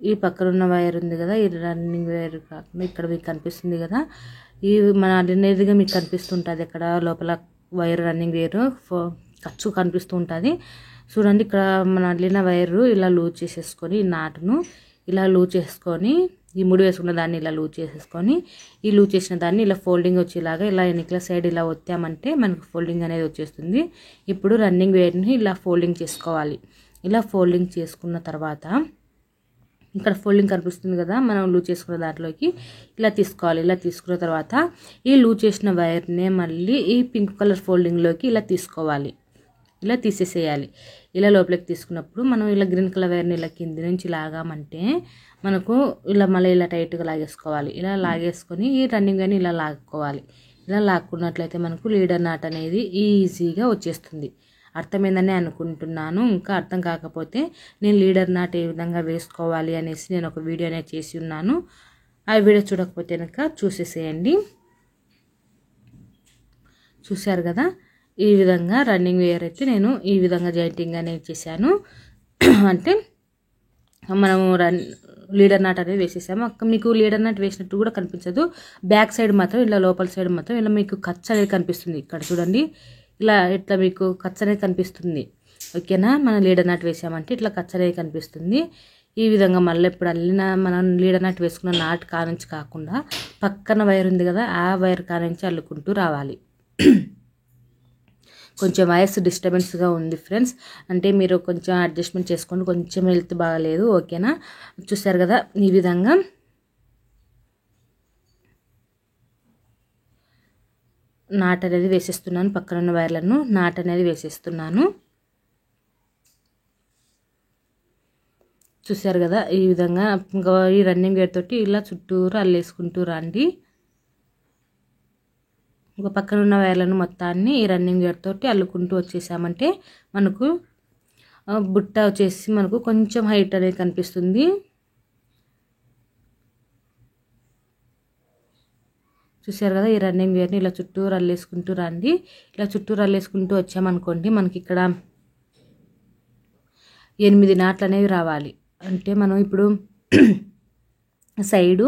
ఈ పక్కనున్న వైర్ ఉంది కదా, ఈ రన్నింగ్ వైర్ కాకుండా ఇక్కడ మీకు కనిపిస్తుంది కదా, ఈ మన ఆర్డినరీగా మీకు కనిపిస్తుంటుంది. ఇక్కడ లోపల వైర్ రన్నింగ్ వైర్ ఖర్చు కనిపిస్తూ ఉంటుంది. చూడండి, ఇక్కడ మన అల్లిన వైరు ఇలా లూజ్ చేసేసుకొని ఈ నాటును ఇలా లూజ్ చేసుకొని ఈ ముడి వేసుకున్న దాన్ని ఇలా లూజ్ చేసేసుకొని ఈ లూజ్ చేసిన దాన్ని ఇలా ఫోల్డింగ్ వచ్చేలాగా ఇలా వెనకల సైడ్ ఇలా ఒత్తామంటే మనకు ఫోల్డింగ్ అనేది వచ్చేస్తుంది. ఇప్పుడు రన్నింగ్ వైర్ని ఇలా ఫోల్డింగ్ చేసుకోవాలి. ఇలా ఫోల్డింగ్ చేసుకున్న తర్వాత ఇక్కడ ఫోల్డింగ్ కనిపిస్తుంది కదా, మనం లూజ్ చేసుకున్న దాంట్లోకి ఇలా తీసుకోవాలి. ఇలా తీసుకున్న తర్వాత ఈ లూజ్ చేసిన వైర్ని మళ్ళీ ఈ పింక్ కలర్ ఫోల్డింగ్లోకి ఇలా తీసుకోవాలి. ఇలా తీసేసేయాలి. ఇలా లోపలికి తీసుకున్నప్పుడు మనం ఇలా గ్రీన్ కలర్ వైర్ని ఇలా కింది నుంచి లాగామంటే మనకు ఇలా మళ్ళీ ఇలా టైట్గా లాగేసుకోవాలి. ఇలా లాగేసుకొని ఈ రన్నింగ్ వైర్ని ఇలా లాక్కోవాలి. ఇలా లాక్కున్నట్లయితే మనకు లీడర్ నాట్ అనేది ఈజీగా వచ్చేస్తుంది. అర్థమైందని అనుకుంటున్నాను. ఇంకా అర్థం కాకపోతే నేను లీడర్ నాట్ ఏ విధంగా వేసుకోవాలి అనేసి నేను ఒక వీడియో అనేది చేసి ఉన్నాను. ఆ వీడియో చూడకపోతే కనుక చూసేసేయండి. చూశారు కదా, ఈ విధంగా రన్నింగ్ వేర్ అయితే నేను ఈ విధంగా జాయింటింగ్ అనేది చేశాను. అంటే మనము లీడర్ నాట్ అనేది వేసేసాము. మీకు లీడర్ నాట్ వేసినట్టు కూడా కనిపించదు. బ్యాక్ సైడ్ మాత్రం ఇలా లోపల సైడ్ మాత్రం ఇలా మీకు ఖర్చు అనేది కనిపిస్తుంది. ఇక్కడ చూడండి, ఇలా ఇట్లా మీకు ఖర్చు అనేది కనిపిస్తుంది. ఓకేనా, మనం లీడర్ నాట్ వేసామంటే ఇట్లా ఖర్చు అనేది కనిపిస్తుంది. ఈ విధంగా మళ్ళీ ఇప్పుడు అల్లిన మనం లీడర్ నాట్ వేసుకున్న నాట్ కానుంచి కాకుండా పక్కన వైర్ ఉంది కదా, ఆ వైర్ కానుంచి అల్లుకుంటూ రావాలి. కొంచెం వాయిస్ డిస్టర్బెన్స్గా ఉంది ఫ్రెండ్స్, అంటే మీరు కొంచెం అడ్జస్ట్మెంట్ చేసుకోండి. కొంచెం హెల్త్ బాగాలేదు. ఓకేనా, చూసారు కదా, ఈ విధంగా నాట్ అనేది వేసేస్తున్నాను. పక్కన ఉన్న వైర్లను నాట్ అనేది వేసేస్తున్నాను. చూసారు కదా, ఈ విధంగా ఇంకా ఈ రన్నింగ్ గేర్ తోటి ఇలా చుట్టూరు అల్లేసుకుంటూ రండి. ఒక పక్కన ఉన్న వైర్లను మొత్తాన్ని ఈ రన్నింగ్ గేర్ తోటి అల్లుకుంటూ వచ్చేసామంటే మనకు బుట్ట వచ్చేసి మనకు కొంచెం హైట్ అనేది కనిపిస్తుంది. చూసారు కదా, ఈ రన్నింగ్ వేర్ని ఇలా చుట్టూరు అల్లేసుకుంటూ రండి. ఇలా చుట్టూరు అల్లేసుకుంటూ వచ్చామనుకోండి, మనకి ఇక్కడ 8 నాట్లు అనేవి రావాలి. అంటే మనం ఇప్పుడు సైడు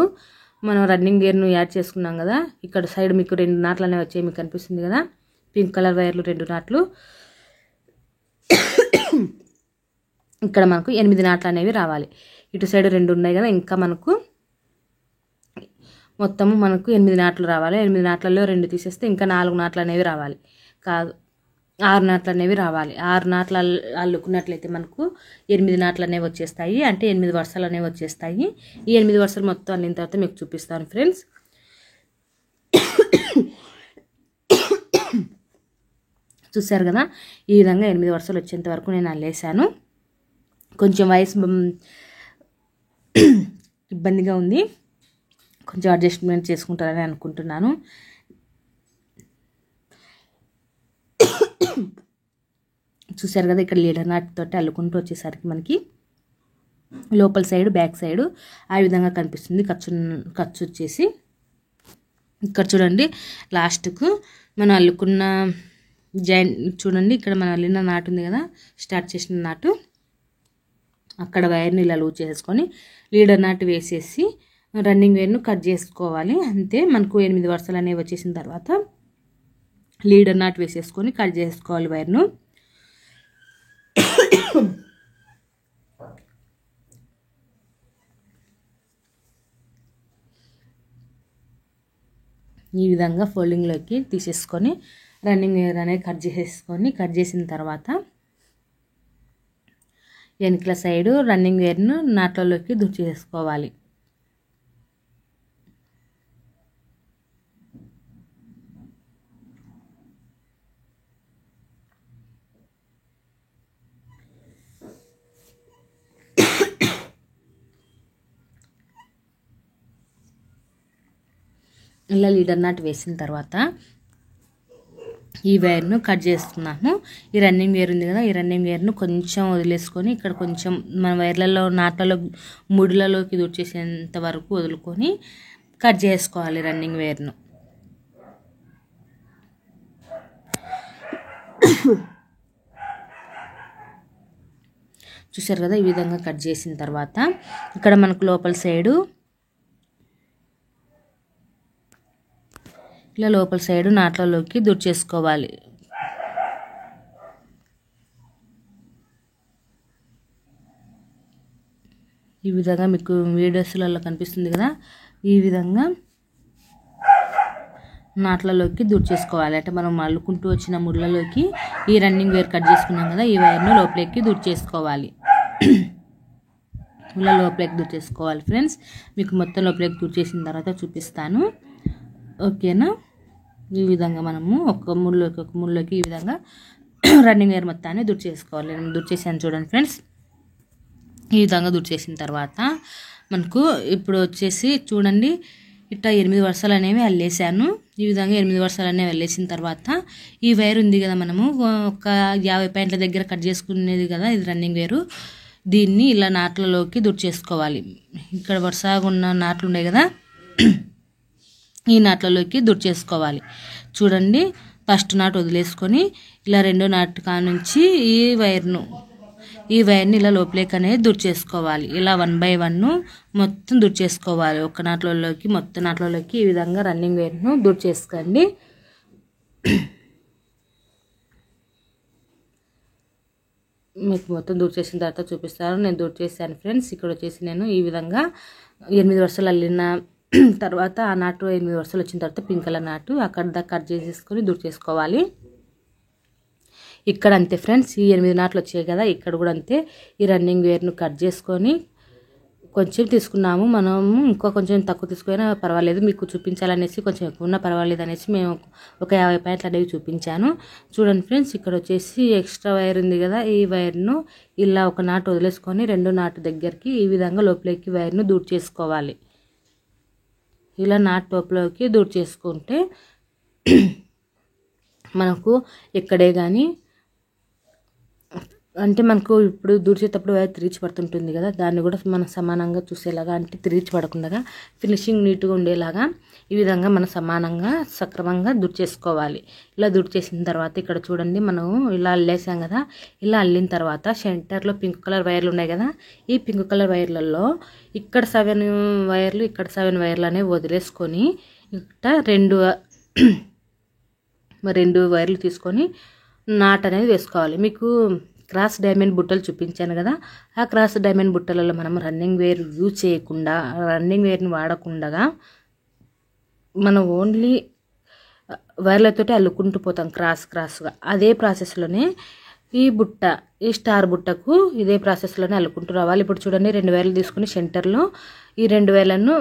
మనం రన్నింగ్ గేర్ను యాడ్ చేసుకున్నాం కదా, ఇక్కడ సైడ్ మీకు 2 నాట్లు అనేవి వచ్చాయి. మీకు కనిపిస్తుంది కదా, పింక్ కలర్ వైర్లు 2 నాట్లు. ఇక్కడ మనకు 8 నాట్లు అనేవి రావాలి. ఇటు సైడ్ 2 ఉన్నాయి కదా, ఇంకా మనకు మొత్తము మనకు 8 నాట్లు రావాలి. 8 నాట్లలో 2 తీసేస్తే ఇంకా 4 నాట్లు అనేవి రావాలి. కాదు, 6 నాట్లు అనేవి రావాలి. 6 నాట్లు అల్లుకున్నట్లయితే మనకు 8 నాట్లు అనేవి వచ్చేస్తాయి. అంటే 8 వరుసలు అనేవి వచ్చేస్తాయి. ఈ 8 వరుసలు మొత్తం అల్లిన తర్వాత మీకు చూపిస్తాను ఫ్రెండ్స్. చూసారు కదా, ఈ విధంగా 8 వరుసలు వచ్చేంత వరకు నేను అల్లేసాను. కొంచెం వాయిస్ ఇబ్బందిగా ఉంది, కొంచెం అడ్జస్ట్మెంట్ చేసుకుంటారని అనుకుంటున్నాను. చూసారు కదా, ఇక్కడ లీడర్ నాట్ తోటి అల్లుకుంటూ వచ్చేసరికి మనకి లోపల సైడ్ బ్యాక్ సైడ్ ఆ విధంగా కనిపిస్తుంది. ఖర్చు వచ్చేసి ఇక్కడ చూడండి, లాస్ట్కు మనం అల్లుకున్న జాయింట్ చూడండి, ఇక్కడ మనం అల్లిన నాటు ఉంది కదా, స్టార్ట్ చేసిన నాటు, అక్కడ వైర్ని ఇలా లూజ్ చేసుకొని లీడర్ నాటు వేసేసి రన్నింగ్ వైర్ను కట్ చేసుకోవాలి. అంతే, మనకు 8 వరుసలు అనేవి వచ్చేసిన తర్వాత లీడర్ నాట్ వేసేసుకొని కట్ చేసుకోవాలి వైర్ను. ఈ విధంగా ఫోల్డింగ్లోకి తీసేసుకొని రన్నింగ్ వైర్ అనేది కట్ చేసిన తర్వాత వెనకల సైడు రన్నింగ్ వైర్ను నాట్లలోకి దుర్చేసుకోవాలి. ఇలా లీడర్ నాట్ వేసిన తర్వాత ఈ వైర్ను కట్ చేస్తున్నాను. ఈ రన్నింగ్ వైర్ ఉంది కదా, ఈ రన్నింగ్ వైర్ను కొంచెం వదిలేసుకొని ఇక్కడ కొంచెం మన వైర్లలో నాట్లలో ముడులలోకి దూర్చేసేంత వరకు వదులుకొని కట్ చేసుకోవాలి రన్నింగ్ వైర్ను. చూసారు కదా, ఈ విధంగా కట్ చేసిన తర్వాత ఇక్కడ మనకు లోపల సైడు ఇలా లోపల సైడు నాట్లలోకి దూర్చేసుకోవాలి. ఈ విధంగా మీకు వీడియోస్లలో కనిపిస్తుంది కదా, ఈ విధంగా నాట్లలోకి దూర్చేసుకోవాలి. అంటే మనం అల్లుకుంటూ వచ్చిన ముళ్ళలోకి ఈ రన్నింగ్ వైర్ కట్ చేసుకున్నాం కదా, ఈ వైర్ను లోపలికి దూర్చేసుకోవాలి. ఇలా లోపలికి దూర్చేసుకోవాలి ఫ్రెండ్స్. మీకు మొత్తం లోపలికి దూర్చేసిన తర్వాత చూపిస్తాను, ఓకేనా. ఈ విధంగా మనము ఒక ముళ్ళలోకి ఈ విధంగా రన్నింగ్ వైర్ మొత్తాన్ని దూర్చేసుకోవాలి. నేను దూర్చేసాను చూడండి ఫ్రెండ్స్. ఈ విధంగా దూర్చేసిన తర్వాత మనకు ఇప్పుడు వచ్చేసి చూడండి, ఇట్లా 8 వరుసలు అనేవి అల్లేసాను. ఈ విధంగా 8 వరుసలు అనేవి అల్లేసిన తర్వాత ఈ వైర్ ఉంది కదా, మనము ఒక 50 పాయింట్ల దగ్గర కట్ చేసుకునేది కదా, ఇది రన్నింగ్ వైరు. దీన్ని ఇలా నాట్లలోకి దూర్చేసుకోవాలి. ఇక్కడ వరుసగా ఉన్న నాట్లు ఉన్నాయి కదా, ఈ నాట్లలోకి దూర్చేసుకోవాలి. చూడండి, ఫస్ట్ నాట్ వదిలేసుకొని ఇలా రెండో నాటు కానుంచి ఈ వైర్ని ఇలా లోపలికి అనేది దూర్చేసుకోవాలి. ఇలా 1 బై 1 మొత్తం దూర్చేసుకోవాలి. ఒక నాట్లలోకి మొత్తం నాట్లలోకి ఈ విధంగా రన్నింగ్ వైర్ను దూర్చేసుకోండి. మీకు మొత్తం దూర్చేసిన తర్వాత చూపిస్తాను. నేను దూర్చేసాను ఫ్రెండ్స్. ఇక్కడ వచ్చేసి నేను ఈ విధంగా 8 వరుసలు అల్లిన తర్వాత ఆ నాటు 8 వరుసలు వచ్చిన తర్వాత పింక్ కలర్ నాటు అక్కడ దాకా కట్ చేసేసుకొని దూర్చేసుకోవాలి. ఇక్కడ అంతే ఫ్రెండ్స్, ఈ 8 నాట్లు వచ్చాయి కదా, ఇక్కడ కూడా అంతే. ఈ రన్నింగ్ వైర్ను కట్ చేసుకొని కొంచెం తీసుకున్నాము మనము, ఇంకా కొంచెం తక్కువ తీసుకున్నా పర్వాలేదు, మీకు చూపించాలనేసి కొంచెం ఎక్కువ ఉన్నా పర్వాలేదు అనేసి మేము ఒక 50 పాయింట్లు అనేవి చూపించాను. చూడండి ఫ్రెండ్స్, ఇక్కడ వచ్చేసి ఎక్స్ట్రా వైర్ ఉంది కదా, ఈ వైర్ను ఇలా ఒక నాటు వదిలేసుకొని రెండో నాటు దగ్గరికి ఈ విధంగా లోపలికి వైర్ను దూర్చేసుకోవాలి. ఇలా నాటు లోపలికి దూర్చేసుకుంటే మనకు ఎక్కడే కానీ అంటే మనకు ఇప్పుడు దూర్చేటప్పుడు వైర్ తిరిగి పడుతుంటుంది కదా, దాన్ని కూడా మనం సమానంగా చూసేలాగా, అంటే తిరిగి పడకుండా ఫినిషింగ్ నీట్గా ఉండేలాగా ఈ విధంగా మనం సమానంగా సక్రమంగా దూర్చేసుకోవాలి. ఇలా దూర్చేసిన తర్వాత ఇక్కడ చూడండి, మనం ఇలా అల్లేసాం కదా, ఇలా అల్లిన తర్వాత సెంటర్లో పింక్ కలర్ వైర్లు ఉన్నాయి కదా, ఈ పింక్ కలర్ వైర్లలో ఇక్కడ 7 వైర్లు ఇక్కడ 7 వైర్లు అనేవి వదిలేసుకొని ఇక్కడ రెండు వైర్లు తీసుకొని నాట్ అనేది వేసుకోవాలి. మీకు క్రాస్ డైమండ్ బుట్టలు చూపించాను కదా, ఆ క్రాస్ డైమండ్ బుట్టలలో మనం రన్నింగ్ వైర్ యూజ్ చేయకుండా, రన్నింగ్ వైర్ని వాడకుండా మనం ఓన్లీ వైర్లతోటి అల్లుకుంటూ పోతాం క్రాస్గా. అదే ప్రాసెస్లోనే ఈ స్టార్ బుట్టకు ఇదే ప్రాసెస్లోనే అల్లుకుంటూ రావాలి. ఇప్పుడు చూడండి, 2 వైర్లు తీసుకుని సెంటర్లో ఈ 2 వైర్లను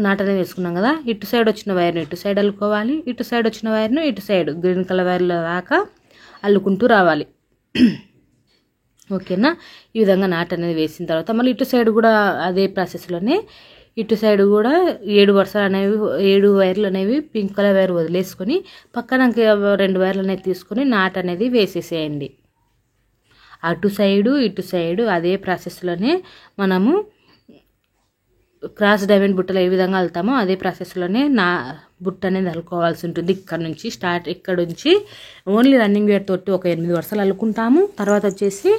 నాటనే వేసుకున్నాం కదా, ఇటు సైడ్ వచ్చిన వైర్ను ఇటు సైడ్ అల్లుకోవాలి, ఇటు సైడ్ వచ్చిన వైర్ను ఇటు సైడ్ గ్రీన్ కలర్ వైర్ల దాకా అల్లుకుంటూ రావాలి. ఓకేనా. ఈ విధంగా నాట్ అనేది వేసిన తర్వాత మళ్ళీ ఇటు సైడ్ కూడా అదే ప్రాసెస్లోనే ఇటు సైడ్ కూడా 7 వైర్లు అనేవి పింక్ కలర్ వైర్ వదిలేసుకొని పక్కన 2 వైర్లు అనేవి తీసుకొని నాట్ అనేది వేసేసేయండి. అటు సైడు ఇటు సైడు అదే ప్రాసెస్లోనే మనము క్రాస్ డైమండ్ బుట్టలు ఏ విధంగా అల్లుతామో అదే ప్రాసెస్లోనే బుట్ట అనేది అల్లుకోవాల్సి ఉంటుంది. ఇక్కడ నుంచి ఓన్లీ రన్నింగ్ వైర్ తోటి ఒక 8 వరుసలు అల్లుకుంటాము. తర్వాత వచ్చేసి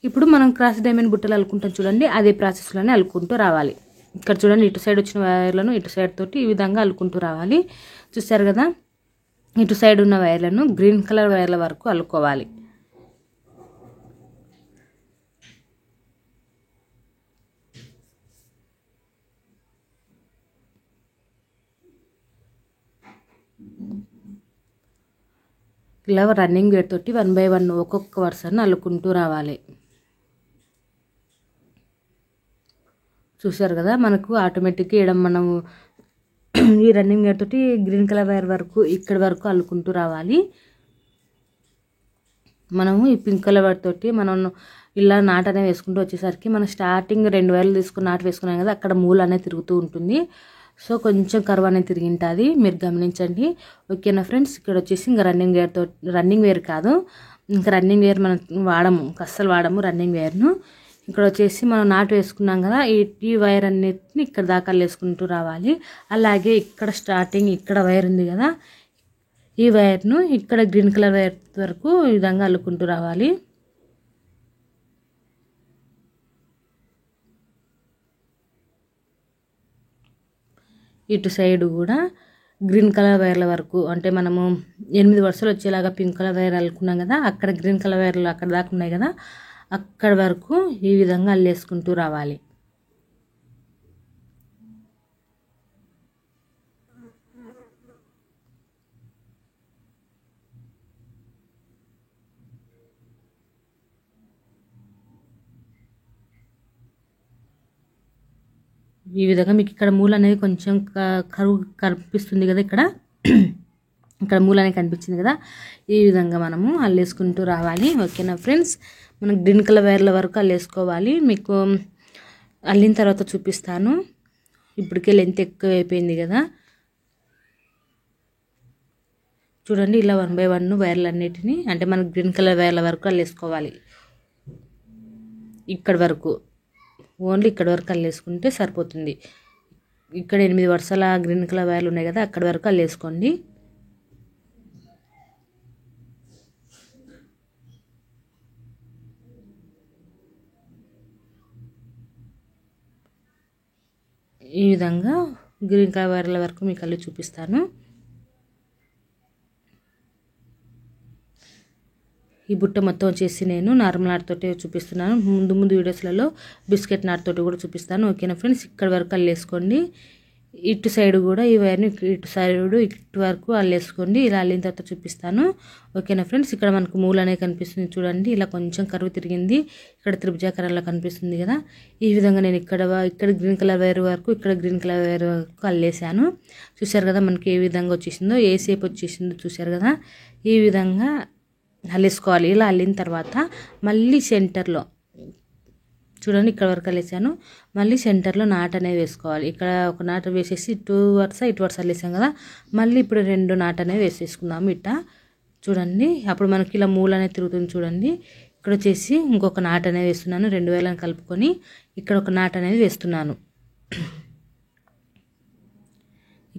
ఇప్పుడు మనం క్రాస్ డైమండ్ బుట్టలు అల్లుకుంటాం చూడండి, అదే ప్రాసెస్లోనే అల్లుకుంటూ రావాలి. ఇక్కడ చూడండి, ఇటు సైడ్ వచ్చిన వైర్లను ఇటు సైడ్ తోటి ఈ విధంగా అల్లుకుంటూ రావాలి. చూసారు కదా, ఇటు సైడ్ ఉన్న వైర్లను గ్రీన్ కలర్ వైర్ల వరకు అల్లుకోవాలి. ఇలా రన్నింగ్ వైర్ తోటి 1 బై 1 ఒక్కొక్క వరుసను అల్లుకుంటూ రావాలి. చూసారు కదా, మనకు ఆటోమేటిక్గా మనము ఈ రన్నింగ్ వైర్ తోటి గ్రీన్ కలర్ వైర్ వరకు ఇక్కడి వరకు అల్లుకుంటూ రావాలి. మనము ఈ పింక్ కలర్ వైర్ తోటి మనం ఇలా నాట్ అనేది వేసుకుంటూ వచ్చేసరికి మనం స్టార్టింగ్ 2 వైర్లు తీసుకుని నాటు వేసుకున్నాం కదా, అక్కడ మూల అనేది తిరుగుతూ ఉంటుంది. సో కొంచెం కర్వ్ అనేది తిరిగింటుంది, మీరు గమనించండి. ఓకేనా ఫ్రెండ్స్. ఇక్కడ వచ్చేసి ఇంకా రన్నింగ్ వేర్ కాదు, ఇంకా రన్నింగ్ వేర్ మనం వాడము, అస్సలు వాడము రన్నింగ్ వేర్ను. ఇక్కడ వచ్చేసి మనం నాటు వేసుకున్నాం కదా, ఈ వైర్ అన్నిటిని ఇక్కడ దాకా వేసుకుంటూ రావాలి. అలాగే ఇక్కడ స్టార్టింగ్ ఇక్కడ వైర్ ఉంది కదా, ఈ వైర్ను ఇక్కడ గ్రీన్ కలర్ వైర్ వరకు ఈ విధంగా అల్లుకుంటూ రావాలి. ఇటు సైడ్ కూడా గ్రీన్ కలర్ వైర్ల వరకు, అంటే మనము 8 వరుసలు వచ్చేలాగా పింక్ కలర్ వైర్ అల్లుకున్నాం కదా, అక్కడ గ్రీన్ కలర్ వైర్లు అక్కడ దాకా ఉన్నాయి కదా, అక్కడ వరకు ఈ విధంగా అల్లేసుకుంటూ రావాలి. ఈ విధంగా మీకు ఇక్కడ మూల అనేది కొంచెం కరువు కనిపిస్తుంది కదా, ఇక్కడ మూల అనేది కనిపించింది కదా, ఈ విధంగా మనము అల్లేసుకుంటూ రావాలి. ఓకేనా ఫ్రెండ్స్. మనం గ్రీన్ కలర్ వైర్ల వరకు అల్లేసుకోవాలి. మీకు అల్లిన తర్వాత చూపిస్తాను. ఇప్పటికే లెంత్ ఎక్కువ అయిపోయింది కదా, చూడండి. ఇలా 1 by 1 వైర్లు అన్నిటిని, అంటే మనం గ్రీన్ కలర్ వైర్ల వరకు అల్లేసుకోవాలి. ఇక్కడ వరకు, ఓన్లీ ఇక్కడ వరకు అల్లేసుకుంటే సరిపోతుంది. ఇక్కడ 8 వరుసల గ్రీన్ కలర్ వైర్లు ఉన్నాయి కదా, అక్కడ వరకు అల్లేసుకోండి. ఈ విధంగా గ్రీన్ కలర్ వైర్ల వరకు మీకు అల్లి చూపిస్తాను. ఈ బుట్ట మొత్తం వచ్చేసి నేను నార్మల్ నాటుతోటి చూపిస్తున్నాను. ముందు వీడియోస్లలో బిస్కెట్ నాటుతోటి కూడా చూపిస్తాను. ఓకేనా ఫ్రెండ్స్. ఇక్కడ వరకు అల్లేసుకోండి. ఇటు సైడ్ కూడా ఈ వైర్ని ఇటు వరకు అల్లేసుకోండి. ఇలా అల్లిన తర్వాత చూపిస్తాను. ఓకేనా ఫ్రెండ్స్. ఇక్కడ మనకు మూల అనేది కనిపిస్తుంది చూడండి, ఇలా కొంచెం కరువు తిరిగింది. ఇక్కడ త్రిభుజాకారంలో కనిపిస్తుంది కదా, ఈ విధంగా నేను ఇక్కడ గ్రీన్ కలర్ వైర్ వరకు, ఇక్కడ గ్రీన్ కలర్ వైర్ వరకు అల్లేసాను. చూసారు కదా మనకి ఏ విధంగా వచ్చేసిందో, ఏ షేప్ వచ్చేసిందో చూసారు కదా. ఈ విధంగా అల్లేసుకోవాలి. ఇలా అల్లిన తర్వాత మళ్ళీ సెంటర్లో చూడండి, ఇక్కడ వరకు అల్లేసాను. మళ్ళీ సెంటర్లో నాట్ అనేది వేసుకోవాలి. ఇక్కడ ఒక నాట వేసేసి ఇటు వరుస అల్లేసాం కదా, మళ్ళీ ఇప్పుడు 2 నాట్ అనేది వేసేసుకుందాము. ఇట్ట చూడండి, అప్పుడు మనకి ఇలా మూల అనేది తిరుగుతుంది చూడండి. ఇక్కడ వచ్చేసి ఇంకొక నాట్ అనేది వేస్తున్నాను. 2 వేలను కలుపుకొని ఇక్కడ ఒక నాట్ అనేది వేస్తున్నాను.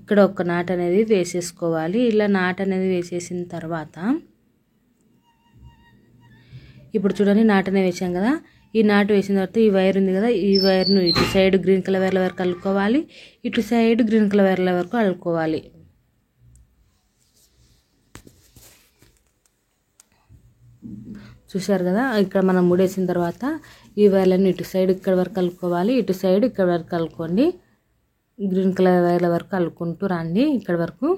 ఇక్కడ ఒక నాట్ అనేది వేసేసుకోవాలి. ఇలా నాట్ అనేది వేసేసిన తర్వాత ఇప్పుడు చూడండి, నాట్ అనేది వేసాం కదా, ఈ నాటు వేసిన తర్వాత ఈ వైర్ ఉంది కదా, ఈ వైర్ను ఇటు సైడ్ గ్రీన్ కలర్ వైర్ల వరకు అల్లుకోవాలి, ఇటు సైడ్ గ్రీన్ కలర్ వైర్ల వరకు అల్లుకోవాలి. చూసారు కదా, ఇక్కడ మనం ముడేసిన తర్వాత ఈ వైర్లను ఇటు సైడ్ ఇక్కడ వరకు అల్లుకోవాలి, ఇటు సైడ్ ఇక్కడ వరకు అల్లుకోండి. గ్రీన్ కలర్ వైర్ల వరకు అల్లుకుంటూ రండి ఇక్కడ వరకు.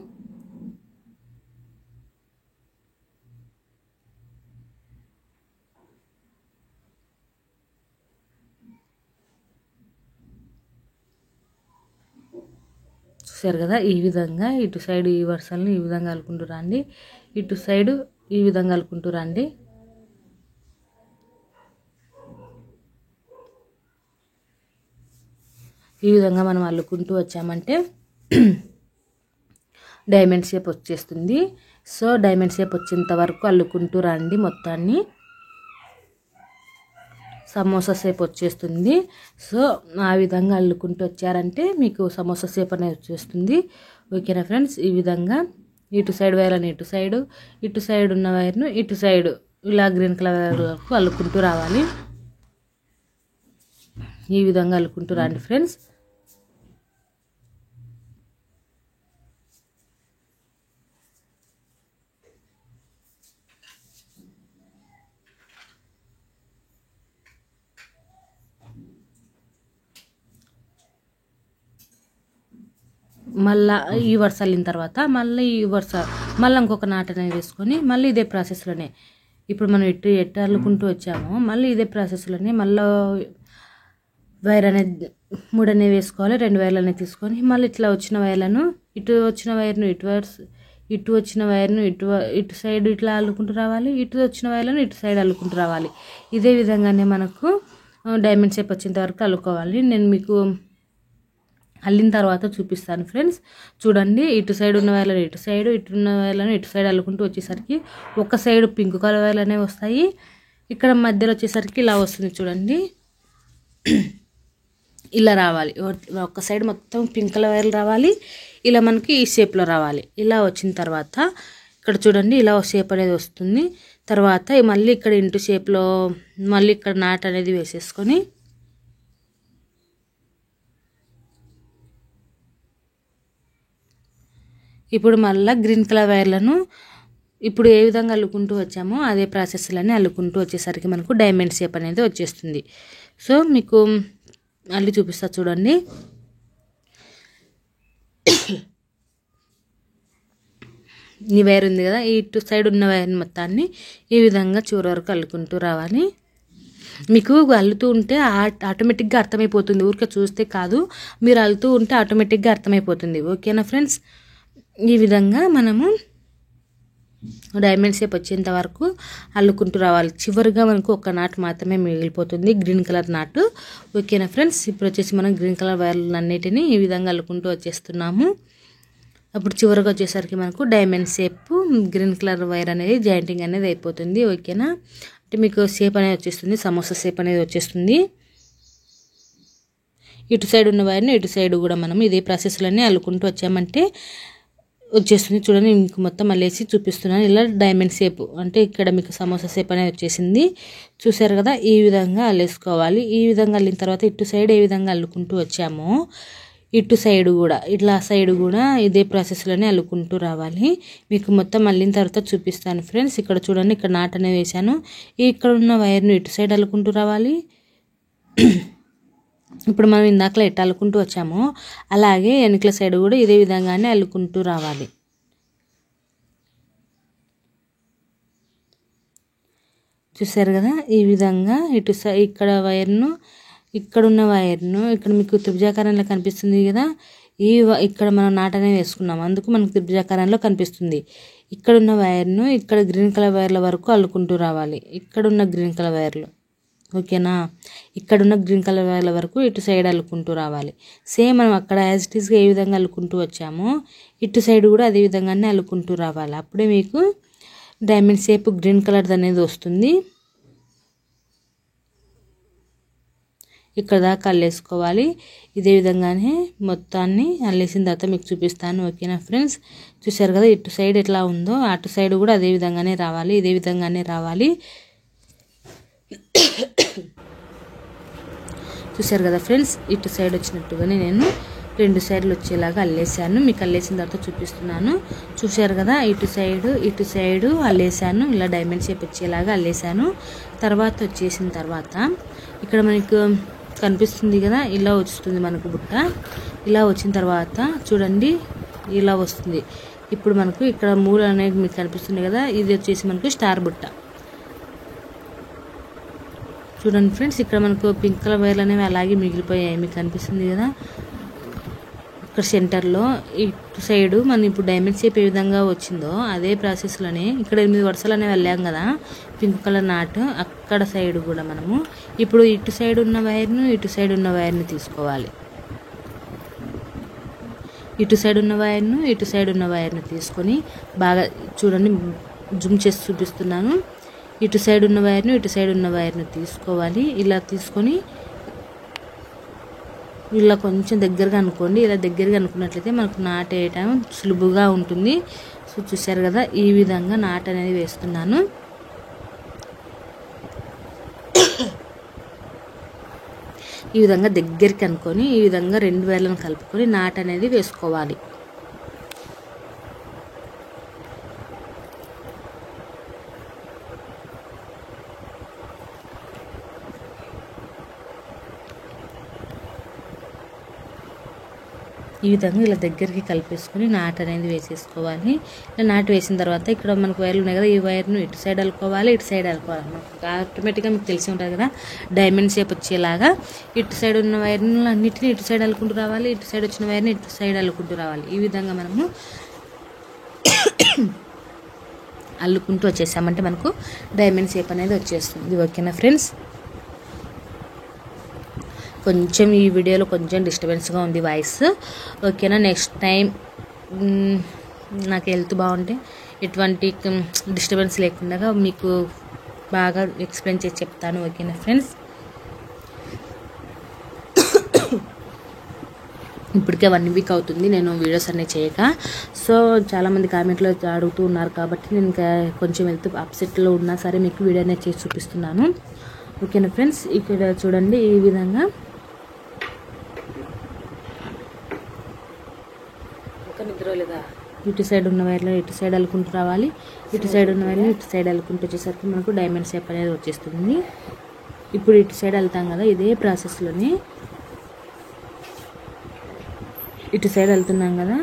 చూసారు కదా, ఈ విధంగా ఇటు సైడ్ ఈ వరుసలను ఈ విధంగా అల్లుకుంటూ రండి, ఇటు సైడ్ ఈ విధంగా అల్లుకుంటూ రండి. ఈ విధంగా మనం అల్లుకుంటూ వచ్చామంటే డైమండ్ షేప్ వచ్చేస్తుంది. సో డైమండ్ షేప్ వచ్చేంత వరకు అల్లుకుంటూ రండి మొత్తాన్ని. సమోసా షేప్ వచ్చేస్తుంది. సో ఆ విధంగా అల్లుకుంటూ వచ్చారంటే మీకు సమోసా షేప్ అనేది వచ్చేస్తుంది. ఓకేనా ఫ్రెండ్స్. ఈ విధంగా ఇటు సైడ్ వైర్లను ఇటు సైడ్ ఉన్న వైర్ను ఇటు సైడ్ ఇలా గ్రీన్ కలర్ వరకు అల్లుకుంటూ రావాలి. ఈ విధంగా అల్లుకుంటూ రండి ఫ్రెండ్స్. మళ్ళీ ఈ వరుస అల్లిన తర్వాత మళ్ళీ ఇంకొక నాట్ అనేది వేసుకొని మళ్ళీ ఇదే ప్రాసెస్లోనే ఇప్పుడు మనం ఎట్టు అల్లుకుంటూ వచ్చామో మళ్ళీ ఇదే ప్రాసెస్లోనే మళ్ళీ వైర్ అనేది 3 అనేది వేసుకోవాలి. 2 వైర్లు అనేది తీసుకొని మళ్ళీ ఇట్లా వచ్చిన వైర్లను ఇటు వచ్చిన వైర్ను ఇటు వచ్చిన వైర్ను ఇటు సైడ్ ఇట్లా అల్లుకుంటూ రావాలి, ఇటు వచ్చిన వైర్లను ఇటు సైడ్ అల్లుకుంటూ రావాలి. ఇదే విధంగానే మనకు డైమండ్ షేప్ వచ్చేంత వరకు అల్లుకోవాలి. నేను మీకు అల్లిన తర్వాత చూపిస్తాను ఫ్రెండ్స్. చూడండి, ఇటు సైడ్ ఉన్న వైర్లను ఇటు సైడ్, ఇటు ఉన్న వైర్లను ఇటు సైడ్ అల్లుకుంటూ వచ్చేసరికి ఒక సైడ్ పింక్ కలర్ వైర్లు అనేవి వస్తాయి. ఇక్కడ మధ్యలో వచ్చేసరికి ఇలా వస్తుంది చూడండి, ఇలా రావాలి. ఒక సైడ్ మొత్తం పింక్ కలర్ వైర్లు రావాలి, ఇలా మనకి ఈ షేప్లో రావాలి. ఇలా వచ్చిన తర్వాత ఇక్కడ చూడండి, ఇలా షేప్ అనేది వస్తుంది. తర్వాత మళ్ళీ ఇక్కడ ఇంటూ షేప్లో మళ్ళీ ఇక్కడ నాట్ అనేది వేసేసుకొని ఇప్పుడు మళ్ళీ గ్రీన్ కలర్ వైర్లను ఇప్పుడు ఏ విధంగా అల్లుకుంటూ వచ్చామో అదే ప్రాసెస్లోనే అల్లుకుంటూ వచ్చేసరికి మనకు డైమండ్ షేప్ అనేది వచ్చేస్తుంది. సో మీకు అల్లి చూపిస్తా చూడండి. ఈ వైర్ ఉంది కదా, ఈ ఇటు సైడ్ ఉన్న వైర్ మొత్తాన్ని ఈ విధంగా చివరి వరకు అల్లుకుంటూ రావాలి. మీకు అల్లుతూ ఉంటే ఆటోమేటిక్గా అర్థమైపోతుంది, ఊరికే చూస్తే కాదు, మీరు అల్లుతూ ఉంటే ఆటోమేటిక్గా అర్థమైపోతుంది. ఓకేనా ఫ్రెండ్స్, ఈ విధంగా మనము డైమండ్ షేప్ వచ్చేంత వరకు అల్లుకుంటూ రావాలి. చివరిగా మనకు ఒక నాట్ మాత్రమే మిగిలిపోతుంది, గ్రీన్ కలర్ నాటు. ఓకేనా ఫ్రెండ్స్, ఇప్పుడు వచ్చేసి మనం గ్రీన్ కలర్ వైర్లన్నిటిని ఈ విధంగా అల్లుకుంటూ వచ్చేస్తున్నాము. అప్పుడు చివరిగా వచ్చేసరికి మనకు diamond shape green colour wire అనేది జాయింటింగ్ అనేది అయిపోతుంది. ఓకేనా, అంటే మీకు షేప్ అనేది వచ్చేస్తుంది, సమోసా షేప్ అనేది వచ్చేస్తుంది. ఇటు సైడ్ ఉన్న వైర్ని ఇటు సైడ్ కూడా మనం ఇదే ప్రాసెస్లోనే అల్లుకుంటూ వచ్చామంటే వచ్చేస్తుంది. చూడండి, మీకు మొత్తం అల్లేసి చూపిస్తున్నాను. ఇలా డైమండ్ షేప్ అంటే ఇక్కడ మీకు సమోసా షేప్ అనేది వచ్చేసింది. చూసారు కదా, ఈ విధంగా అల్లేసుకోవాలి. ఈ విధంగా అల్లిన తర్వాత ఇటు సైడ్ ఏ విధంగా అల్లుకుంటూ వచ్చామో ఇటు సైడ్ కూడా ఇట్లా సైడ్ కూడా ఇదే ప్రాసెస్లోనే అల్లుకుంటూ రావాలి. మీకు మొత్తం అల్లిన తర్వాత చూపిస్తాను ఫ్రెండ్స్. ఇక్కడ చూడండి, ఇక్కడ నాట్ అనేది వేసాను. ఇక్కడ ఉన్న వైర్ను ఇటు సైడ్ అల్లుకుంటూ రావాలి. ఇప్పుడు మనం ఇందాకలా ఎట్లా అల్లుకుంటూ వచ్చామో అలాగే వెనకల సైడ్ కూడా ఇదే విధంగానే అల్లుకుంటూ రావాలి. చూసారు కదా, ఈ విధంగా ఇటు ఇక్కడ వైర్ను ఇక్కడున్న వైర్ను ఇక్కడ మీకు త్రిభుజాకారంలో కనిపిస్తుంది కదా, ఇక్కడ మనం నాట్ అనేది వేసుకున్నాం, అందుకు మనకు త్రిభుజాకారంలో కనిపిస్తుంది. ఇక్కడున్న వైర్ను ఇక్కడ గ్రీన్ కలర్ వైర్ల వరకు అల్లుకుంటూ రావాలి. ఇక్కడున్న గ్రీన్ కలర్ వైర్లు, ఓకేనా, ఇక్కడున్న గ్రీన్ కలర్ వైర్ల వరకు ఇటు సైడ్ అల్లుకుంటూ రావాలి. సేమ్ మనం అక్కడ యాజ్ ఇట్ ఈస్గా ఏ విధంగా అల్లుకుంటూ వచ్చామో ఇటు సైడ్ కూడా అదే విధంగానే అల్లుకుంటూ రావాలి. అప్పుడే మీకు డైమండ్ షేప్ గ్రీన్ కలర్ అనేది వస్తుంది. ఇక్కడ దాకా అల్లేసుకోవాలి. ఇదే విధంగానే మొత్తాన్ని అల్లేసిన తర్వాత మీకు చూపిస్తాను. ఓకేనా ఫ్రెండ్స్, చూసారు కదా, ఇటు సైడ్ ఎట్లా ఉందో అటు సైడ్ కూడా అదే విధంగానే రావాలి, ఇదే విధంగానే రావాలి. చూసారు కదా ఫ్రెండ్స్, ఇటు సైడ్ వచ్చినట్టుగానే నేను రెండు సైడ్లు వచ్చేలాగా అల్లేసాను. మీకు అల్లేసిన తర్వాత చూపిస్తున్నాను. చూసారు కదా, ఇటు సైడు అల్లేసాను, ఇలా డైమండ్ షేప్ వచ్చేలాగా అల్లేసాను. తర్వాత వచ్చేసిన తర్వాత ఇక్కడ మనకు కనిపిస్తుంది కదా, ఇలా వస్తుంది మనకు బుట్ట. ఇలా వచ్చిన తర్వాత చూడండి, ఇలా వస్తుంది. ఇప్పుడు మనకు ఇక్కడ మూడు అనేది మీకు కనిపిస్తుంది కదా, ఇది వచ్చేసి మనకు స్టార్ బుట్ట. చూడండి ఫ్రెండ్స్, ఇక్కడ మనకు పింక్ కలర్ వైర్లు అనేవి అలాగే మిగిలిపోయాయి, మీకు కనిపిస్తుంది కదా. ఇక్కడ సెంటర్లో ఇటు సైడు మనం ఇప్పుడు డైమండ్ షేప్ ఏ విధంగా వచ్చిందో అదే ప్రాసెస్లోనే ఇక్కడ 8 వరుసలు అనేవి వెళ్ళాం కదా, పింక్ కలర్ నాట్. అక్కడ సైడ్ కూడా మనము ఇప్పుడు ఇటు సైడ్ ఉన్న వైర్ను ఇటు సైడ్ ఉన్న వైర్ని తీసుకోవాలి. ఇటు సైడ్ ఉన్న వైర్ను ఇటు సైడ్ ఉన్న వైర్ని తీసుకొని బాగా చూడండి, జూమ్ చేసి చూపిస్తున్నాను. ఇటు సైడ్ ఉన్న వైర్ను ఇటు సైడ్ ఉన్న వైర్ను తీసుకోవాలి. ఇలా తీసుకొని ఇలా కొంచెం దగ్గరగా అనుకోండి. ఇలా దగ్గరగా అనుకున్నట్లయితే మనకు నాట్ వేయటం సులువుగా ఉంటుంది. సో చూసారు కదా, ఈ విధంగా నాట్ అనేది వేస్తున్నాను. ఈ విధంగా దగ్గరికి అనుకొని ఈ విధంగా రెండు వైర్లను కలుపుకొని నాట్ అనేది వేసుకోవాలి. ఈ విధంగా ఇలా దగ్గరికి కలిపేసుకొని నాట్ అనేది వేసేసుకోవాలి. ఇలా నాట్ వేసిన తర్వాత ఇక్కడ మనకు వైర్లు ఉన్నాయి కదా, ఈ వైర్ను ఇటు సైడ్ అల్లుకోవాలి, ఇటు సైడ్ అల్లుకోవాలి. మనకు ఆటోమేటిక్గా మీకు తెలిసి ఉంటుంది కదా, డైమండ్ షేప్ వచ్చేలాగా ఇటు సైడ్ ఉన్న వైర్ను అన్నిటిని ఇటు సైడ్ అల్లుకుంటూ రావాలి, ఇటు సైడ్ వచ్చిన వైర్ని ఇటు సైడ్ అల్లుకుంటూ రావాలి. ఈ విధంగా మనము అల్లుకుంటూ వచ్చేసామంటే మనకు డైమండ్ షేప్ అనేది వచ్చేస్తుంది. ఓకేనా ఫ్రెండ్స్, కొంచెం ఈ వీడియోలో కొంచెం డిస్టర్బెన్స్గా ఉంది వాయిస్. ఓకేనా, నెక్స్ట్ టైం నాకు హెల్త్ బాగుంటే ఎటువంటి డిస్టర్బెన్స్ లేకుండా మీకు బాగా ఎక్స్ప్లెయిన్ చేసి చెప్తాను. ఓకేనా ఫ్రెండ్స్, ఇప్పటికే 1 వీక్ అవుతుంది నేను వీడియోస్ అన్నీ చేయక. సో చాలామంది కామెంట్లో అడుగుతూ ఉన్నారు కాబట్టి నేను ఇంకా కొంచెం హెల్త్ అప్సెట్లో ఉన్నా సరే మీకు వీడియో అనేది చేసి చూపిస్తున్నాను. ఓకేనా ఫ్రెండ్స్, ఇక్కడ చూడండి ఈ విధంగా ఇంకా నిద్ర లేదా, ఇటు సైడ్ ఉన్న వైర్లో ఇటు సైడ్ అల్లుకుంటూ రావాలి, ఇటు సైడ్ ఉన్న వైర్లో ఇటు సైడ్ అల్లుకుంటూ వచ్చేసరికి మనకు డైమండ్ షేప్ అనేది వచ్చేస్తుంది. ఇప్పుడు ఇటు సైడ్ వెళ్తాం కదా, ఇదే ప్రాసెస్లోని ఇటు సైడ్ వెళ్తున్నాం కదా,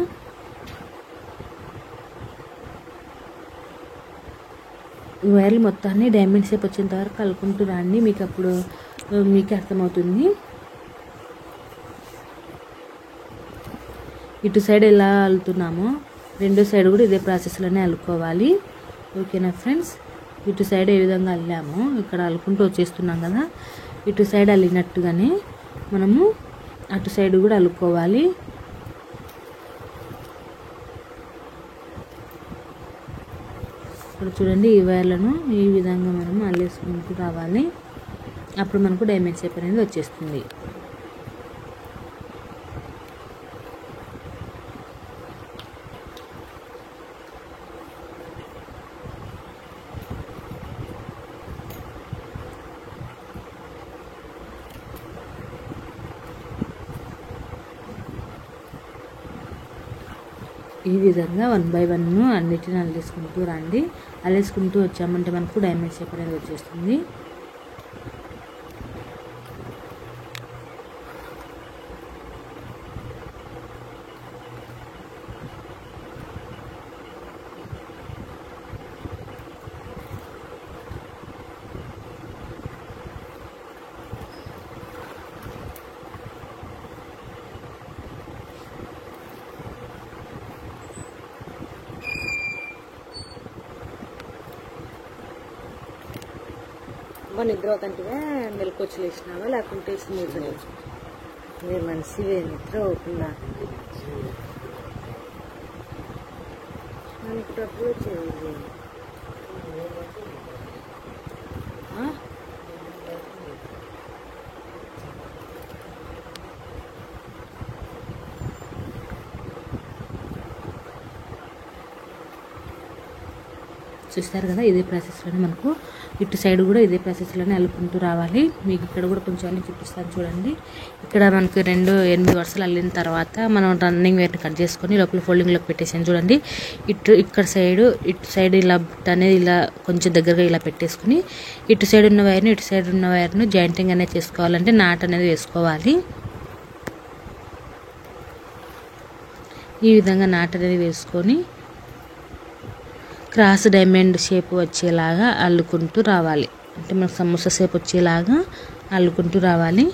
ఈ వైర్లు మొత్తాన్ని డైమండ్ షేప్ వచ్చేంత వరకు కలుపుకుంటూ రండి, మీకు అప్పుడు మీకే అర్థమవుతుంది. ఇటు సైడ్ ఎలా అల్లుతున్నామో రెండో సైడ్ కూడా ఇదే ప్రాసెస్లోనే అల్లుకోవాలి. ఓకేనా ఫ్రెండ్స్, ఇటు సైడ్ ఏ విధంగా అల్లామో ఇక్కడ అల్లుకుంటూ వచ్చేస్తున్నాం కదా, ఇటు సైడ్ అల్లినట్టుగానే మనము అటు సైడ్ కూడా అల్లుకోవాలి. ఇప్పుడు చూడండి ఈ వైర్లను ఈ విధంగా మనం అల్లేసుకుంటూ రావాలి, అప్పుడు మనకు డైమండ్ షేప్ అనేది వచ్చేస్తుంది. ఈ విధంగా 1 బై 1 అన్నిటిని అల్లేసుకుంటూ రండి. అల్లేసుకుంటూ వచ్చామంటే మనకు డైమండ్ షేప్ అనేది వచ్చేస్తుంది. నిద్ర అవుతుంటే మెలకొచ్చి లేచినావా లేకుంటే నిద్ర మీరు మంచిగా నిద్ర అవుతుందా? మనకు డబ్బులు వచ్చేది చూస్తారు కదా, ఇదే ప్రాసెస్లోనే మనకు ఇటు సైడ్ కూడా ఇదే ప్రాసెస్లోనే అల్లుకుంటూ రావాలి. మీకు ఇక్కడ కూడా కొంచెం అన్ని చూపిస్తాను చూడండి. ఇక్కడ మనకు 8 వరుసలు అల్లిన తర్వాత మనం రన్నింగ్ వేర్ని కట్ చేసుకొని లోపల ఫోల్డింగ్లోకి పెట్టేసాను చూడండి. ఇటు సైడ్ ఇలా బుట్ట అనేది ఇలా కొంచెం దగ్గరగా ఇలా పెట్టేసుకుని ఇటు సైడ్ ఉన్న వైర్ను జాయింటింగ్ అనేది చేసుకోవాలంటే నాట్ అనేది వేసుకోవాలి. ఈ విధంగా నాట్ అనేది వేసుకొని క్రాస్ డైమండ్ షేప్ వచ్చేలాగా అల్లుకుంటూ రావాలి, అంటే మనకు సమోసా షేప్ వచ్చేలాగా అల్లుకుంటూ రావాలి.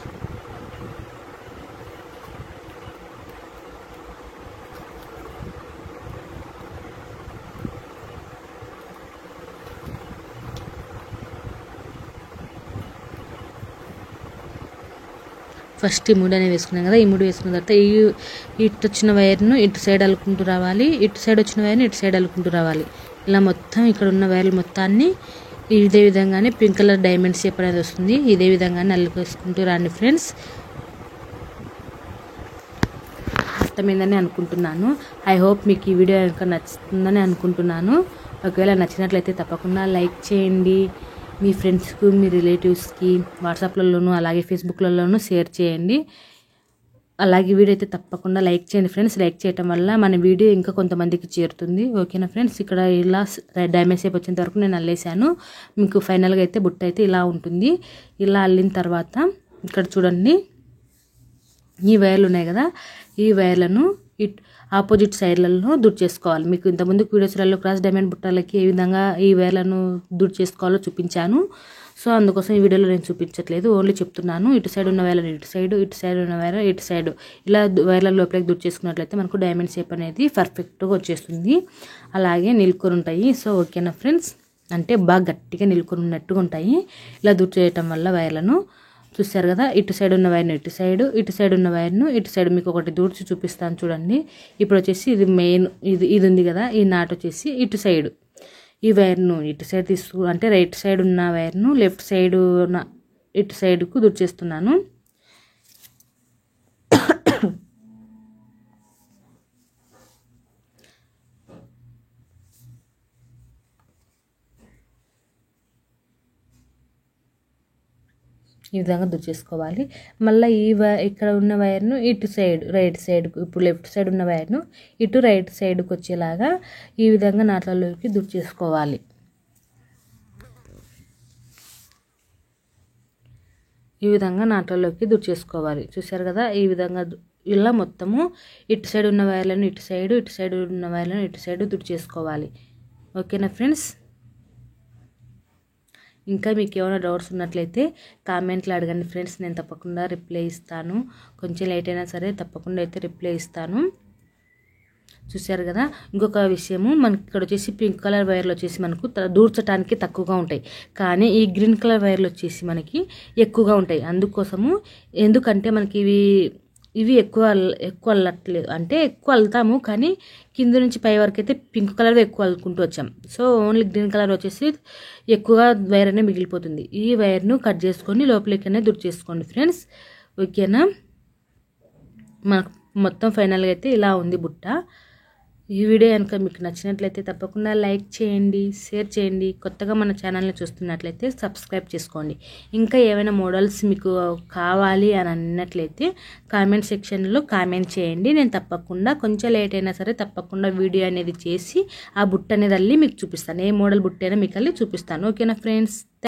ఫస్ట్ ఈ 3 అనేది వేసుకున్నాం కదా, ఈ 3 వేసుకున్న తర్వాత ఇటు వచ్చిన వైర్ను ఇటు సైడ్ అల్లుకుంటూ రావాలి, ఇటు సైడ్ వచ్చిన వైర్ను ఇటు సైడ్ అల్లుకుంటూ రావాలి. ఇలా మొత్తం ఇక్కడ ఉన్న వైర్లు మొత్తాన్ని ఇదే విధంగానే పింక్ కలర్ డైమండ్ షేప్ అనేది వస్తుంది. ఇదే విధంగానే అల్లుకేసుకుంటూ రండి ఫ్రెండ్స్. అర్థమైందని అనుకుంటున్నాను. ఐ హోప్ మీకు ఈ వీడియో ఇంకా నచ్చుతుందని అనుకుంటున్నాను. ఒకవేళ నచ్చినట్లయితే తప్పకుండా లైక్ చేయండి, మీ ఫ్రెండ్స్కి మీ రిలేటివ్స్కి వాట్సాప్లలోనూ అలాగే ఫేస్బుక్లలోనూ షేర్ చేయండి. అలాగే వీడియో అయితే తప్పకుండా లైక్ చేయండి ఫ్రెండ్స్. లైక్ చేయడం వల్ల మన వీడియో ఇంకా కొంతమందికి చేరుతుంది. ఓకేనా ఫ్రెండ్స్, ఇక్కడ ఇలా డైమండ్ షేప్ వచ్చేంత వరకు నేను అల్లేసాను. మీకు ఫైనల్గా అయితే బుట్ట అయితే ఇలా ఉంటుంది. ఇలా అల్లిన తర్వాత ఇక్కడ చూడండి ఈ వైర్లు ఉన్నాయి కదా, ఈ వైర్లను ఆపోజిట్ సైడ్లలో దుడ్ చేసుకోవాలి. మీకు ఇంతకుముందు వీడియోస్లలో క్రాస్ డైమండ్ బుట్టలకి ఏ విధంగా ఈ వైర్లను దుడ్ చేసుకోవాలో చూపించాను. సో అందుకోసం ఈ వీడియోలో నేను చూపించట్లేదు, ఓన్లీ చెప్తున్నాను. ఇటు సైడ్ ఉన్న వైర్లను ఇటు సైడ్ ఉన్న వైర్ ఇటు సైడ్ ఇలా వైర్ల లోపలికి దుడ్ చేసుకున్నట్లయితే మనకు డైమండ్ షేప్ అనేది పర్ఫెక్ట్గా వచ్చేస్తుంది. అలాగే నిలుకొని ఉంటాయి. సో ఓకేనా ఫ్రెండ్స్, అంటే బాగా గట్టిగా నిలుకొని ఉన్నట్టుగా ఉంటాయి. ఇలా దుడ్ చేయటం వల్ల వైర్లను చూసారు కదా, ఇటు సైడ్ ఉన్న వైర్ను ఇటు సైడ్ ఉన్న వైర్ను ఇటు సైడ్ మీకు ఒకటి దూడ్చి చూపిస్తాను చూడండి. ఇప్పుడు వచ్చేసి ఇది మెయిన్, ఇది ఉంది కదా, ఈ నాట్ వచ్చేసి ఇటు సైడ్, ఈ వైర్ను ఇటు సైడ్ అంటే రైట్ సైడ్ ఉన్న వైర్ను లెఫ్ట్ సైడ్ ఉన్న ఇటు సైడ్కు దూడ్చేస్తున్నాను. ఈ విధంగా దుర్చేసుకోవాలి. మళ్ళీ ఇక్కడ ఉన్న వైర్ను ఇటు సైడ్ రైట్ సైడ్కు, ఇప్పుడు లెఫ్ట్ సైడ్ ఉన్న వైర్ను ఇటు రైట్ సైడ్కి వచ్చేలాగా ఈ విధంగా నాట్లలోకి దుర్చేసుకోవాలి. ఈ విధంగా నాట్లలోకి దుర్చేసుకోవాలి. చూసారు కదా, ఈ విధంగా ఇలా మొత్తము ఇటు సైడ్ ఉన్న వైర్లను ఇటు సైడ్ ఉన్న వైర్లను ఇటు సైడ్ దుర్చేసుకోవాలి. ఓకేనా ఫ్రెండ్స్? ఇంకా మీకు ఏమైనా డౌట్స్ ఉన్నట్లయితే కామెంట్లో అడగండి ఫ్రెండ్స్, నేను తప్పకుండా రిప్లై ఇస్తాను. కొంచెం లేట్ అయినా సరే తప్పకుండా అయితే రిప్లై ఇస్తాను. చూసారు కదా, ఇంకొక విషయము, మనకి ఇక్కడ వచ్చేసి పింక్ కలర్ వైర్లు వచ్చేసి మనకు దూర్చడానికి తక్కువగా ఉంటాయి, కానీ ఈ గ్రీన్ కలర్ వైర్లు వచ్చేసి మనకి ఎక్కువగా ఉంటాయి. అందుకోసము, ఎందుకంటే మనకి ఇవి ఎక్కువ అల్లట్లేదు, అంటే ఎక్కువ అల్లుతాము, కానీ కింద నుంచి పై వరకు అయితే పింక్ కలర్ ఎక్కువ అల్లుకుంటూ వచ్చాం. సో ఓన్లీ గ్రీన్ కలర్ వచ్చేసి ఎక్కువగా వైర్ అనేది మిగిలిపోతుంది. ఈ వైర్ను కట్ చేసుకొని లోపలికనే దుర్చేసుకోండి ఫ్రెండ్స్. ఓకేనా? మనకు మొత్తం ఫైనల్గా అయితే ఇలా ఉంది బుట్ట. ఈ వీడియో కనుక మీకు నచ్చినట్లయితే తప్పకుండా లైక్ చేయండి, షేర్ చేయండి. కొత్తగా మన ఛానల్ని చూస్తున్నట్లయితే సబ్స్క్రైబ్ చేసుకోండి. ఇంకా ఏమైనా మోడల్స్ మీకు కావాలి అని అన్నట్లయితే కామెంట్ సెక్షన్లో కామెంట్ చేయండి. నేను తప్పకుండా కొంచెం లేట్ అయినా సరే తప్పకుండా వీడియో అనేది చేసి ఆ బుట్ట అనేది అల్లి మీకు చూపిస్తాను. ఏ మోడల్ బుట్ట అయినా మీకు అల్లి చూపిస్తాను. ఓకేనా ఫ్రెండ్స్?